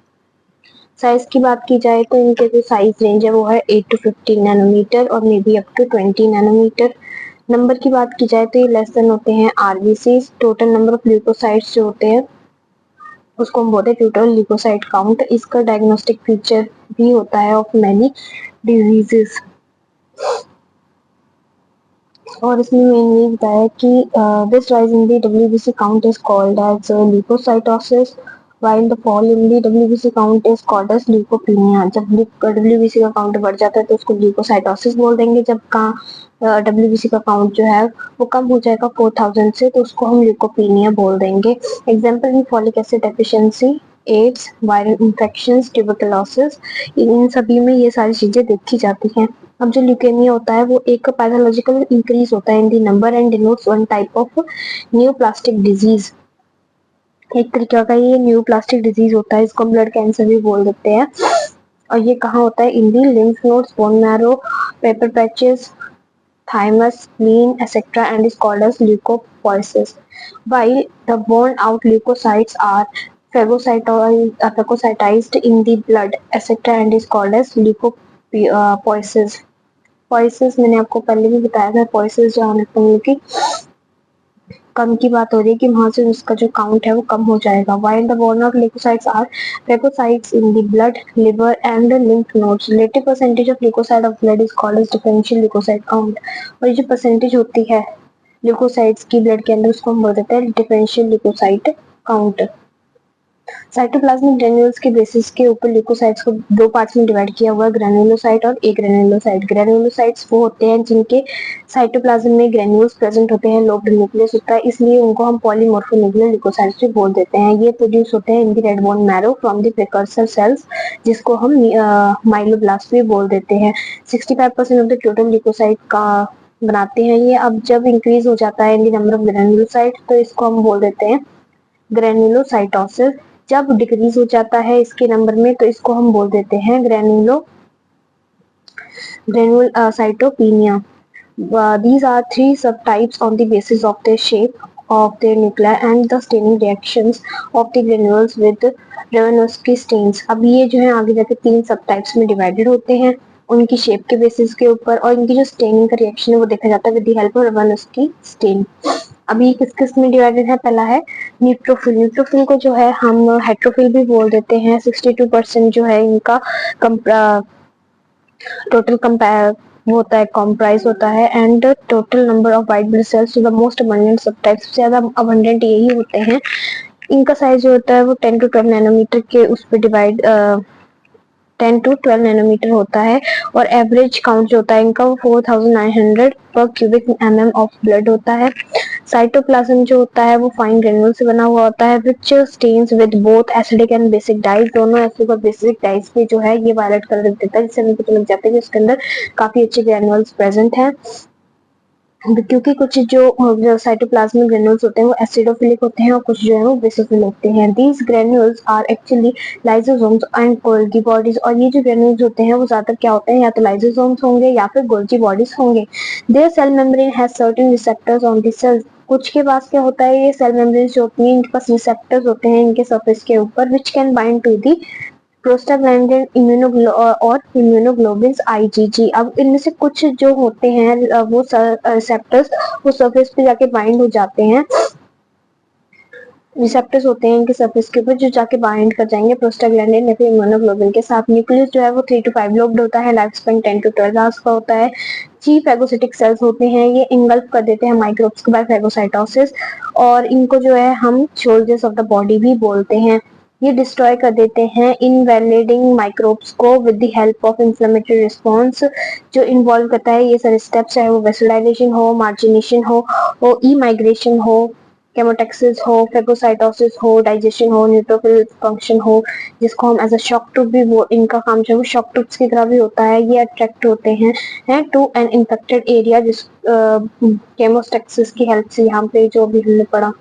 साइज की बात की जाए तो इनके जो साइज रेंज है वो है 8 to 15 नैनोमीटर और may be up to 20 nanometre. Number की बात की जाए तो ये लेस देन होते हैं RBCs. Total number of leucocytes जो होते हैं उसको हम बोलते हैं टोटल ल्यूकोसाइट काउंट। इसका डायग्नोस्टिक फीचर भी होता है ऑफ मैनी डिजीजेस। और इसमें मेनली बताया कि this rise in the WBC count is called as leucocytosis while the fall in the WBC count is called as leucopenia. जब WBC का काउंट बढ़ जाता है तो उसको ल्यूकोसाइटोसिस बोल देंगे। जब का WBC का काउंट जो है वो कम हो जाएगा 4000 से तो उसको हम ल्यूकोपीनिया बोल देंगे। Example in folic acid deficiency, AIDS, viral infection, tuberculosis, इन सभी में ये सारी चीजें देखी जाती हैं। अब जो ल्यूकेमिया होता है वो एक पैथोलॉजिकल इंक्रीज होता है in the number and denotes one type of neoplastic disease. एक तरीका का ये न्यूप्लास्टिक डिजीज होता है, इसको ब्लड कैंसर भी बोल देते हैं। और ये कहाँ होता है, in the lymph nodes, bone marrow, Peyer's patches, thymus, spleen, etc. and is called as leukopoiesis. While the worn out leukocytes are phagocytized in the blood, etc. and is called as leukopoiesis. Poiesis मैंने आपको पहले भी बताया था, poiesis जो हम की कम की बात हो रही है कि वहां से उसका जो काउंट है वो कम हो जाएगा। While the bone of leukocytes are phagocytes in the blood, liver and lymph nodes, relative percentage of leukocyte of blood is called as differential leukocyte count। और ये जो परसेंटेज होती है ल्यूकोसाइट्स की ब्लड के अंदर उसको हम बोल देते हैं differential leucocyte count. Cytoplasmic granules के बेसिस के ऊपर ल्यूकोसाइट्स को दो पार्ट्स में डिवाइड किया हुआ है, ग्रेन्युलोसाइट और एग्रेन्युलोसाइट। ग्रेन्युलोसाइट्स वो होते हैं जिनके साइटोप्लाज्म में ग्रेन्यूल्स प्रेजेंट होते हैं, लोब्ड न्यूक्लियस होता है, इसलिए उनको हम पॉलीमॉर्फोन्यूक्लियर ल्यूकोसाइट्स भी बोल देते हैं। ये प्रोड्यूस होते हैं in the red bone marrow from the precursor cells, जिसको हम माइलोब्लास्ट भी बोल देते हैं। 65% ऑफ द टोटल ल्यूकोसाइट का बनाते हैं ये। अब जब इंक्रीज हो जाता है in the number of granulocyte तो इसको हम बोल देते हैं ग्रेन्युलोसाइटोसिस। जब डिक्रीज हो जाता है इसके नंबर में तो इसको हम बोल देते हैं ग्रेन्युलोसाइटोपेनिया। These are three subtypes on the basis of their shape of their nuclei and the staining reactions of the granules with Ravenowski stains। अब ये जो है आगे जाके तीन सबटाइप्स में डिवाइडेड होते हैं उनकी शेप के बेसिस के ऊपर, और इनकी जो स्टेनिंग का रिएक्शन है वो देखा जाता है with the help of Ravenowski stain. अभी ये किस किस में डिवाइडेड है? पहला है न्यूट्रोफिल। न्यूट्रोफिल को जो है हम हेट्रोफिल भी बोल देते हैं। 62% जो है इनका टोटल वो होता है कॉम्प्राइज होता है, and total number of white blood cells to the most abundant subtype, सबसे ज्यादा अबंडेंट यही होते हैं। इनका साइज जो होता है वो 10 to 12 नैनोमीटर के उस पर डिवाइड 10 to 12 नैनोमीटर होता है, और एवरेज काउंट जो होता है इनका वो 4900 पर क्यूबिक mm ऑफ ब्लड होता है। साइटोप्लाज्म जो होता है वो फाइन ग्रेन्यूल से बना हुआ होता है which stains with both acidic and basic dyes. दोनों एसिडिक और बेसिक डाइज पे जो है ये वायलेट कलर देता है, जिससे हमें पता लग जाता है कि इसके अंदर काफी अच्छे ग्रेन्यूल्स प्रेजेंट हैं। क्योंकि कुछ जो साइटोप्लाज्मिक ग्रेन्यूल्स होते हैं वो एसिडोफिलिक होते हैं और कुछ जो है वो बेसोफिल होते हैं। These granules are actually lysosomes and Golgi bodies. और ये जो ग्रेन्यूल्स होते हैं वो ज्यादातर क्या होते हैं, या तो लाइसोसोम्स होंगे या फिर गोल्गी बॉडीज होंगे। Their cell membrane has certain receptors on the cells. कुछ के पास क्या होता है, ये सेल मेम्ब्रेन जो होती हैं इनके पास रिसेप्टर्स होते हैं इनके सरफेस के ऊपर, which can bind to the prostaglandin और इम्यूनोग्लोबिन IgG। अब इनमें से कुछ जो होते हैं वो रिसेप्टर्स वो सरफेस पे जाके बाइंड हो जाते हैं। रिसेप्टर्स होते हैं इनके सरफेस के ऊपर जो जाके बाइंड कर जाएंगे प्रोस्टाग्लैंडिन या फिर इम्यूनोग्लोबिन के साथ। न्यूक्लियस जो है वो 3 to 5 लोब्ड होता है, लाइफ स्पेन 10 to 12 आवर्स का होता है। ची फैगोसिटिक सेल्स होते हैं, ये इंगल्फ कर देते हैं माइक्रोब्स को बाय फैगोसाइटोसिस, और इनको जो है हम सोल्जर्स ऑफ द बॉडी भी बोलते हैं। ये डिस्ट्रॉय कर देते हैं इनवैलिडिंग माइक्रोब्स को with the help of inflammatory response, जो इन्वॉल्व करता है ये सारे स्टेप्स, चाहे वो वेसोडाइलेशन हो, मार्जिनेशन हो ई माइग्रेशन हो, केमोटैक्सिस हो, फेगोसाइटोसिस हो, डाइजेशन हो, न्यूट्रोफिल फंक्शन हो, जिसको हम एज अ शॉक ट्यूब भी वो इनका काम जो है शॉक ट्यूब्स की तरह भी होता है। ये अट्रैक्ट होते हैं टू एन इन्फेक्टेड एरिया, जिस केमोटैक्सिस की हेल्प से यहाँ पे जो भी हमने पढ़ा,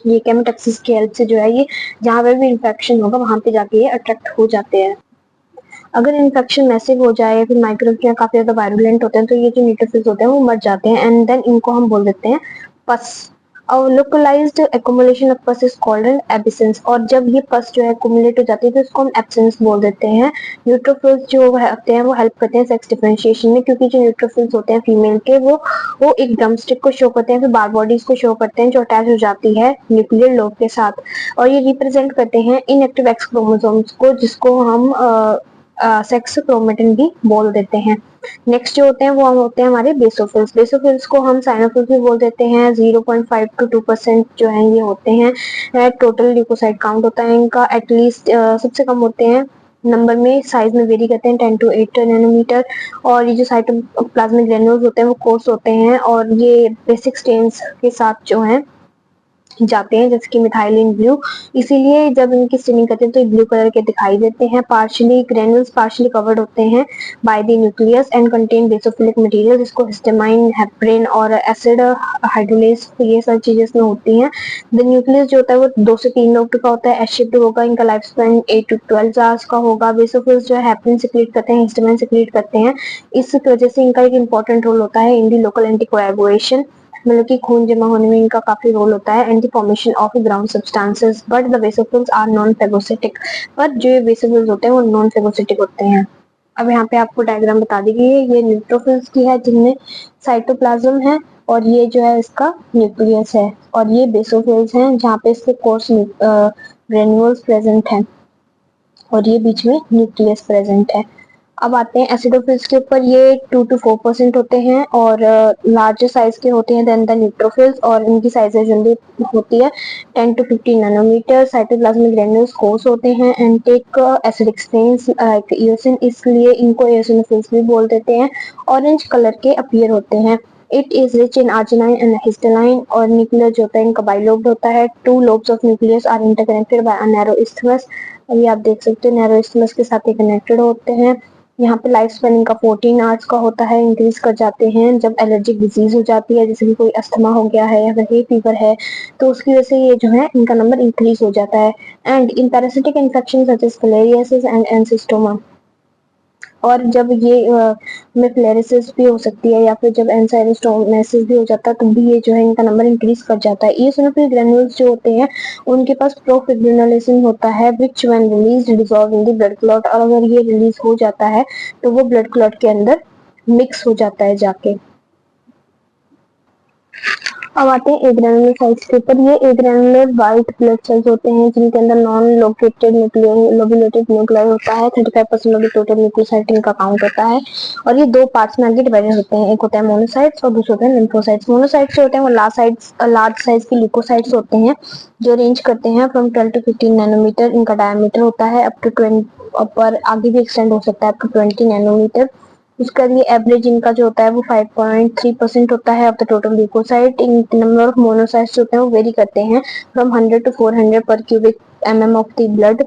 ये केमोटैक्सिस की हेल्प से जो है ये जहाँ पे भी इन्फेक्शन होगा वहां पे जाके ये अट्रैक्ट हो जाते हैं। अगर इन्फेक्शन मैसिव हो जाए, फिर माइक्रोब्स काफी ज्यादा वायरुलेंट होते हैं, तो ये जो न्यूट्रोफिल्स होते हैं वो मर जाते हैं, एंड देन इनको हम बोल देते हैं पस। और localised accumulation of pus is called an absence. और जब ये पस जो है एक्युमुलेट हो जाती है तो इसको हम एब्सेंस बोल देते हैं। न्यूट्रोफिल्स जो होते हैं वो हेल्प करते हैं सेक्स डिफरेंशिएशन में, क्योंकि जो न्यूट्रोफिल्स होते हैं फीमेल के वो एक ड्रमस्टिक को शो करते हैं, फिर बार बॉडीज को शो करते हैं जो अटैच हो जाती है न्यूक्लियर लोब के साथ, और ये रिप्रेजेंट करते हैं इनएक्टिव एक्स क्रोमोसोम्स को, जिसको हम सेक्स क्रोमेटिन भी बोल देते हैं। नेक्स्ट जो होते हैं वो होते हैं हमारे बेसोफिल्स। बेसोफिल्स को हम साइनोफिल्स भी बोल देते हैं। 0.5 to 2% जो है ये होते हैं। टोटल ल्यूकोसाइट काउंट होता है इनका एटलीस्ट सबसे कम होते हैं नंबर में, साइज में वेरी करते हैं 10 to 8 नैनोमीटर। और ये जो साइटोप्लाज्मिक ग्रेन्यूल्स होते हैं वो कोर्स होते हैं, और ये बेसिक स्टेन्स के साथ जो है जाते हैं, जैसे कि मिथाइलिन ब्लू, इसीलिए जब इनकी स्टेनिंग करते हैं तो ये ब्लू कलर के दिखाई देते हैं। पार्शियली ग्रेन्यूल्स पार्शियली कवर्ड होते हैं by the nucleus and contain basophilic material, जिसको हिस्टामाइन, हेपरिन और एसिड हाइड्रोलेज, ये सब चीजें इसमें होती हैं। द न्यूक्लियस जो होता है वो 2 से 3 लोब्ड का होता है, एस शेप्ड होगा, इनका लाइफ स्पेन 8 to 12 आवर्स का होगा। बेसोफिल्स जो है हेपरिन सिक्रीट करते हैं, हिस्टामाइन सिक्रीट करते हैं, इस वजह से इनका एक इंपॉर्टेंट रोल होता है इन दी लोकल एंटीकोएगुलेशन, मतलब कि खून जमा होने में इनका काफी रोल होता है, and the formation of ground substances. But the basophils are non phagocytic, पर जो बेसोफिल्स होते हैं वो नॉन फेगोसिटिक होते हैं। अब यहाँ पे आपको डायग्राम बता दी गई है, ये न्यूट्रोफिल्स की है जिनमें साइटोप्लाज्म है और ये जो है इसका न्यूक्लियस है, और ये बेसोफिल्स हैं जहाँ पे इसके कोर्स ग्रेन्यूल्स प्रेजेंट हैं, और ये बीच में न्यूक्लियस प्रेजेंट है। अब आते हैं एसिडोफिल्स के ऊपर। ये 2 to 4% होते हैं और लार्जर साइज के होते हैं देन द न्यूट्रोफिल्स, और इनकी साइज जल्दी होती है 10 to 15 नैनोमीटर। साइटोप्लाज्मिक ग्रैन्यूल्स कोर्स होते हैं and take acidic stains like eosin, इसलिए इनको एसिडोफिल्स भी बोल देते हैं। ऑरेंज कलर के अपीयर होते हैं। It is rich in arginine and histidine, और न्यूक्लियस जो होता है इनका बाइलोब्ड होता है। 2 lobes of nucleus are interconnected by a narrow isthmus। अभी आप देख सकते हैं नैरो isthmus के साथ ये कनेक्टेड होते हैं। यहाँ पे लाइफ स्पैन इनका 14 आवर्स का होता है। इंक्रीज कर जाते हैं जब एलर्जिक डिजीज हो जाती है, जैसे कि कोई अस्थमा हो गया है या फिर फीवर है, तो उसकी वजह से ये जो है इनका नंबर इंक्रीज हो जाता है। And in parasitic infection such as filariasis and Ancylostoma, और जब ये में फ्लेरेसिस भी हो सकती है या फिर जब एंसाइलोस्टोमेसिस भी हो जाता है, तब भी ये जो है इनका नंबर इंक्रीज कर जाता है। eosinophil ग्रेन्यूल्स जो होते हैं उनके पास प्रोफिब्रिनोलिसिन होता है विच when release dissolve in the blood clot, और अगर ये रिलीज हो जाता है तो वो ब्लड क्लॉट के अंदर मिक्स हो जाता है जाके। अब आते हैं एग्रेनुलोसाइट्स के ऊपर। ये एग्रेनुलर व्हाइट ब्लड सेल्स होते हैं जिनके अंदर नॉन लोकेटेड लोबुलेटेड न्यूक्लियाई होता है। 35% ऑफ द टोटल न्यूक्लियोसाइट इनका काउंट होता है, और ये दो पार्ट्स में आगे डिवाइडेड होते हैं। एक होता है मोनोसाइट्स और दूसरा होता है लिम्फोसाइट्स। मोनोसाइट्स जो होते हैं वो लार्ज साइज के ल्यूकोसाइट्स होते हैं जो रेंज करते हैं फ्रॉम 12 to 15 नैनोमीटर इनका डायमीटर होता है, अप टू 20 पर आगे भी एक्सटेंड हो सकता है अप टू 20 नैनोमीटर। इसका ये एवरेज इनका जो होता है वो 5.3% होता है of the total leucocyte. In number of monocytes होते हैं वो वेरी करते हैं फ्रॉम 100 to 400 पर cubic mm of the blood.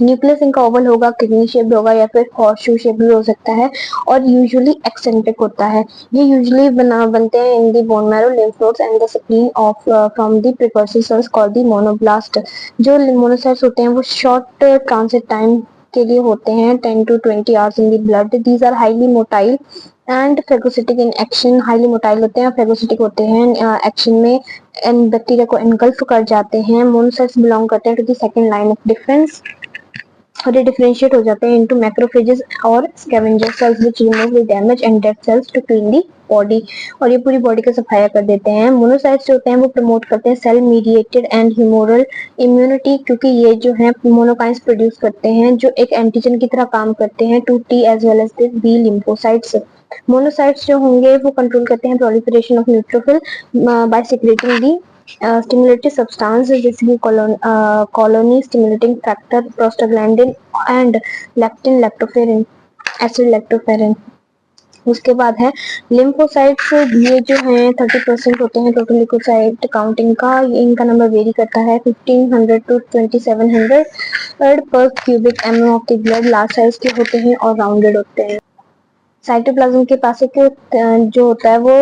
Nucleus इनका ओवल होगा, किडनी शेप होगा या फिर हॉर्सशू शेप भी हो सकता है, और यूजुअली एक्सेंट्रिक होता है। ये यूजुअली बनते हैं in the bone marrow, lymph nodes and the spleen of from the precursor cells called the monoblast. जो मोनोसाइट्स होते हैं वो शॉर्ट ट्रांजिट टाइम के लिए होते हैं 10 to 20 hours in the blood. These are highly motile and phagocytic in action. Highly motile होते हैं, फेगोसिटिक होते हैं एक्शन में, एंड बैक्टीरिया को एनगल्फ कर जाते हैं। मोनोसाइट्स बिलोंग करते हैं to the second line of defence, और ये डिफरेंशिएट हो जाते हैं इनटू मैक्रोफेजेस और scavenger cells which remove the damage and dead cells to clean the body, और ये पूरी बॉडी का सफाया कर देते हैं। मोनोसाइट्स जो होते हैं वो प्रमोट करते हैं cell mediated and humoral immunity, क्योंकि ये जो है मोनोकाइन्स प्रोड्यूस करते हैं जो एक एंटीजन की तरह काम करते हैं to T as well as the B lymphocytes. Monocytes जो होंगे वो कंट्रोल करते हैं proliferation of neutrophil by secreting the stimulative substance जैसे कि colony stimulating factor, prostaglandin and leptin, lactoferrin, acid lactoferrin। उसके बाद है लिम्फोसाइट्स। ये जो हैं 30% होते हैं टोटल ल्यूकोसाइट काउंटिंग का। ये इनका नंबर वेरी करता है 1500 to 2700 पर cubic mm of the blood. Large size के होते हैं और राउंडेड होते हैं। साइटोप्लाज्म के पास एक जो होता है वो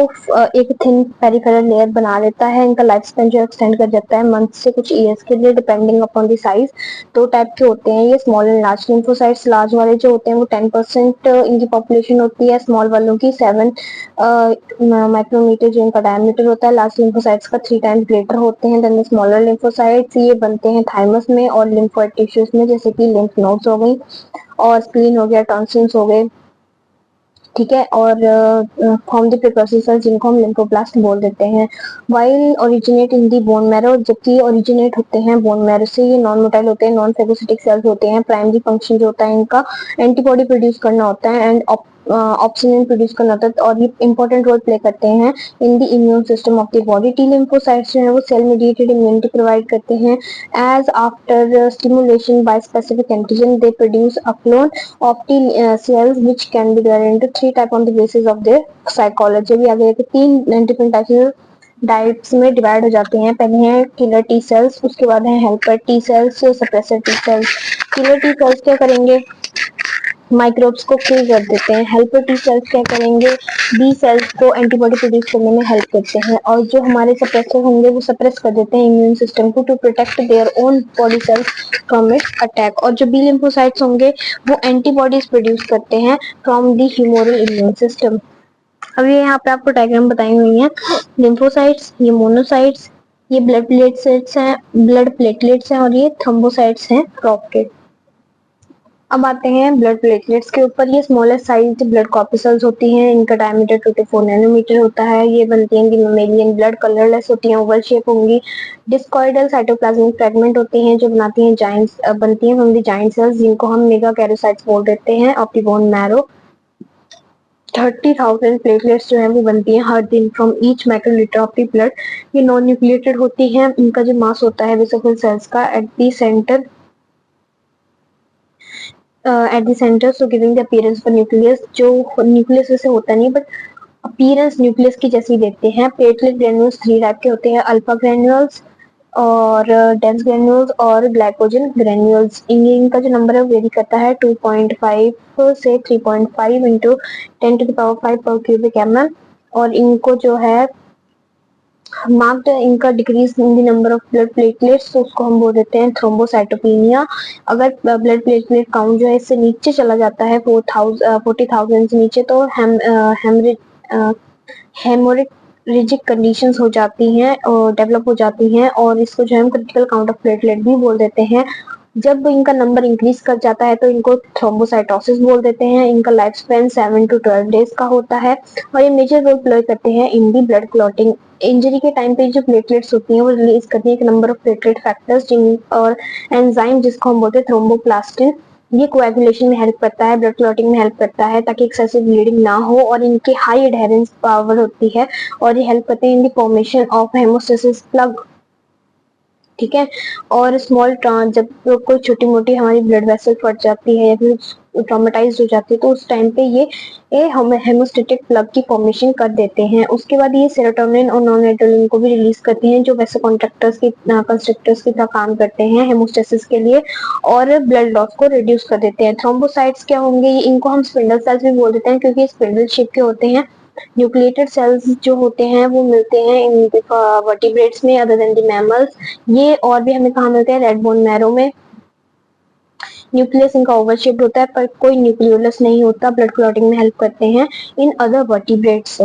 एक थिन पेरिफेरल लेयर बना लेता है। इनका लाइफ स्पैन जो एक्सटेंड कर जाता है मंथ से कुछ ईयर्स के लिए डिपेंडिंग अपॉन द साइज। दो टाइप के होते हैं ये, small and large lymphocytes. Large वाले जो होते हैं वो 10% इनकी पॉपुलेशन होती है, स्मॉल वालों की 7 माइक्रोमीटर जो इनका डायमीटर होता है। लार्ज लिम्फोसाइट्स का 3 टाइम्स ग्रेटर होते हैं देन द स्मॉलर लिम्फोसाइट्स। ये बनते हैं थाइमस में और लिम्फोइड टिश्यूज में, जैसे कि लिम्फ नोड्स हो गई और स्प्लीन हो गया, टॉन्सिल्स हो गए, ठीक है, और फॉर्म द प्रिकर्सर सेल्स जिनको हम लिम्फोब्लास्ट बोल देते हैं। While originate in the bone marrow, जबकि ओरिजिनेट होते हैं बोन मैरो से। ये नॉन मोटाइल होते हैं, नॉन फेगोसिटिक सेल्स होते हैं। प्राइमरी फंक्शन जो होता है इनका एंटीबॉडी प्रोड्यूस करना होता है एंड ऑप्सिन प्रोड्यूस करना होता है, और ये इंपॉर्टेंट रोल प्ले करते हैं in the immune system of the body. T lymphocytes जो है वो सेल मेडिएटेड इम्यूनिटी प्रोवाइड करते हैं as after stimulation by specific antigen they produce a clone of T cells which can be divided into 3 type on the basis of their psychology। भी आगे के 3 different types में divide हो जाते हैं। पहले है किलर टी सेल्स, उसके बाद है helper T cells, suppressor T cells. Killer T cells क्या करेंगे, माइक्रोब्स को किल कर देते हैं। हेल्पर टी सेल्स क्या करेंगे, बी सेल्स को एंटीबॉडी प्रोड्यूस करने में हेल्प करते हैं, और जो हमारे सप्रेसर होंगे वो सप्रेस कर देते हैं इम्यून सिस्टम को to protect their own body cells from its attack. और जो बी लिम्फोसाइट्स होंगे वो एंटीबॉडीज प्रोड्यूस करते हैं from the humoral immune system. अब ये यहाँ पे आपको डायग्राम बताई हुई है। लिम्फोसाइट्स, ये मोनोसाइट्स, ये ब्लड प्लेटलेट्स हैं और ये थ्रोम्बोसाइट्स हैं प्रोप्टेड। अब आते हैं ब्लड प्लेटलेट्स के ऊपर। ये स्मॉलेस्ट साइज ब्लड कॉर्पस्कल्स होती हैं, इनका डायमीटर 24 नैनोमीटर होता है। ये बनती हैं ममेलियन ब्लड, कलरलेस होती हैं, ओवल शेप होंगी। डिस्कॉइडल साइटोप्लाज्मिक फ्रेगमेंट होती हैं जो बनाती हैं जाइंट्स, बनती हैं फ्रॉम द जाइंट सेल्स, जिनको हम मेगाकैरोसाइट्स बोल देते हैं, of the bone marrow. 30,000 platelets जो है वो बनती हैं हर दिन from each microlitre of the blood. ये नॉन न्यूक्लिएटेड होती हैं। इनका जो मास होता है बेसोफिल सेल्स का at the centre so giving the appearance for nucleus, जो न्यूक्लियस वैसे होता नहीं बट अपीयरेंस न्यूक्लियस की जैसी देखते हैं। प्लेटलेट ग्रेन्यूल्स 3 टाइप के होते हैं, अल्फा ग्रेन्यूल्स और डेंस ग्रेन्यूल्स और ग्लाइकोजन ग्रेन्यूल्स। इनका जो नंबर है वो वेरी करता है 2.5 से 3.5 इंटू 10⁵ पर क्यूबिक एमएल। और इनको जो है मार्क्ड इनका decrease in the number of blood platelets, तो उसको हम बोल देते हैं थ्रोम्बोसाइटोपेनिया। अगर ब्लड प्लेटलेट काउंट जो है इससे नीचे चला जाता है 40,000 से नीचे, तो हेमोरेजिक कंडीशंस हो जाती हैं और डेवलप हो जाती हैं, और इसको जो है हम क्रिटिकल काउंट ऑफ प्लेटलेट भी बोल देते हैं। जब इनका नंबर इंक्रीज कर जाता है तो इनको थ्रोम्बोसाइटोसिस बोल देते हैं। इनका लाइफ स्पेन 7 to 12 डेज का होता है और ये मेजर रोल प्ले करते हैं in the blood clotting. Injury के टाइम पे जो प्लेटलेट्स होती हैं वो रिलीज करती है एक नंबर ऑफ प्लेटलेट फैक्टर्स और एंजाइम, जिसको हम बोलते हैं थ्रोम्बोप्लास्टिन। ये कोएगुलेशन में हेल्प करता है, ब्लड क्लॉटिंग में हेल्प करता है ताकि एक्सेसिव ब्लीडिंग ना हो, और इनकी हाई एडहेरेंस पावर होती है और ये हेल्प करते हैं in the formation of haemostasis plug. ठीक है। और स्मॉल जब कोई छोटी मोटी हमारी ब्लड वेसल फट जाती है या फिर ट्रॉमेटाइज हो जाती है तो उस टाइम पे ये हेमोस्टेटिक प्लग की फॉर्मेशन कर देते हैं। उसके बाद ये सेरोटोनिन और नॉन एड्रेनलिन को भी रिलीज करते हैं जो वैसे कंस्ट्रक्टर्स की तरह काम करते हैं हेमोस्टेसिस के लिए और ब्लड लॉस को रिड्यूस कर देते हैं। थ्रोम्बोसाइट्स क्या होंगे, इनको हम स्पिंडल सेल्स भी बोल देते हैं क्योंकि स्पिंडल शेप के होते हैं। न्यूक्लिएटेड सेल्स जो होते हैं वो मिलते हैं इन वर्टिब्रेट्स में अदर देन द मैमल्स। ये और भी हमें कहाँ मिलते हैं, रेड बोन मैरो में। न्यूक्लियस इनका ओवल शेप्ड होता है पर कोई न्यूक्लियोलस नहीं होता। ब्लड क्लॉटिंग में हेल्प करते हैं इन अदर वर्टिब्रेट्स।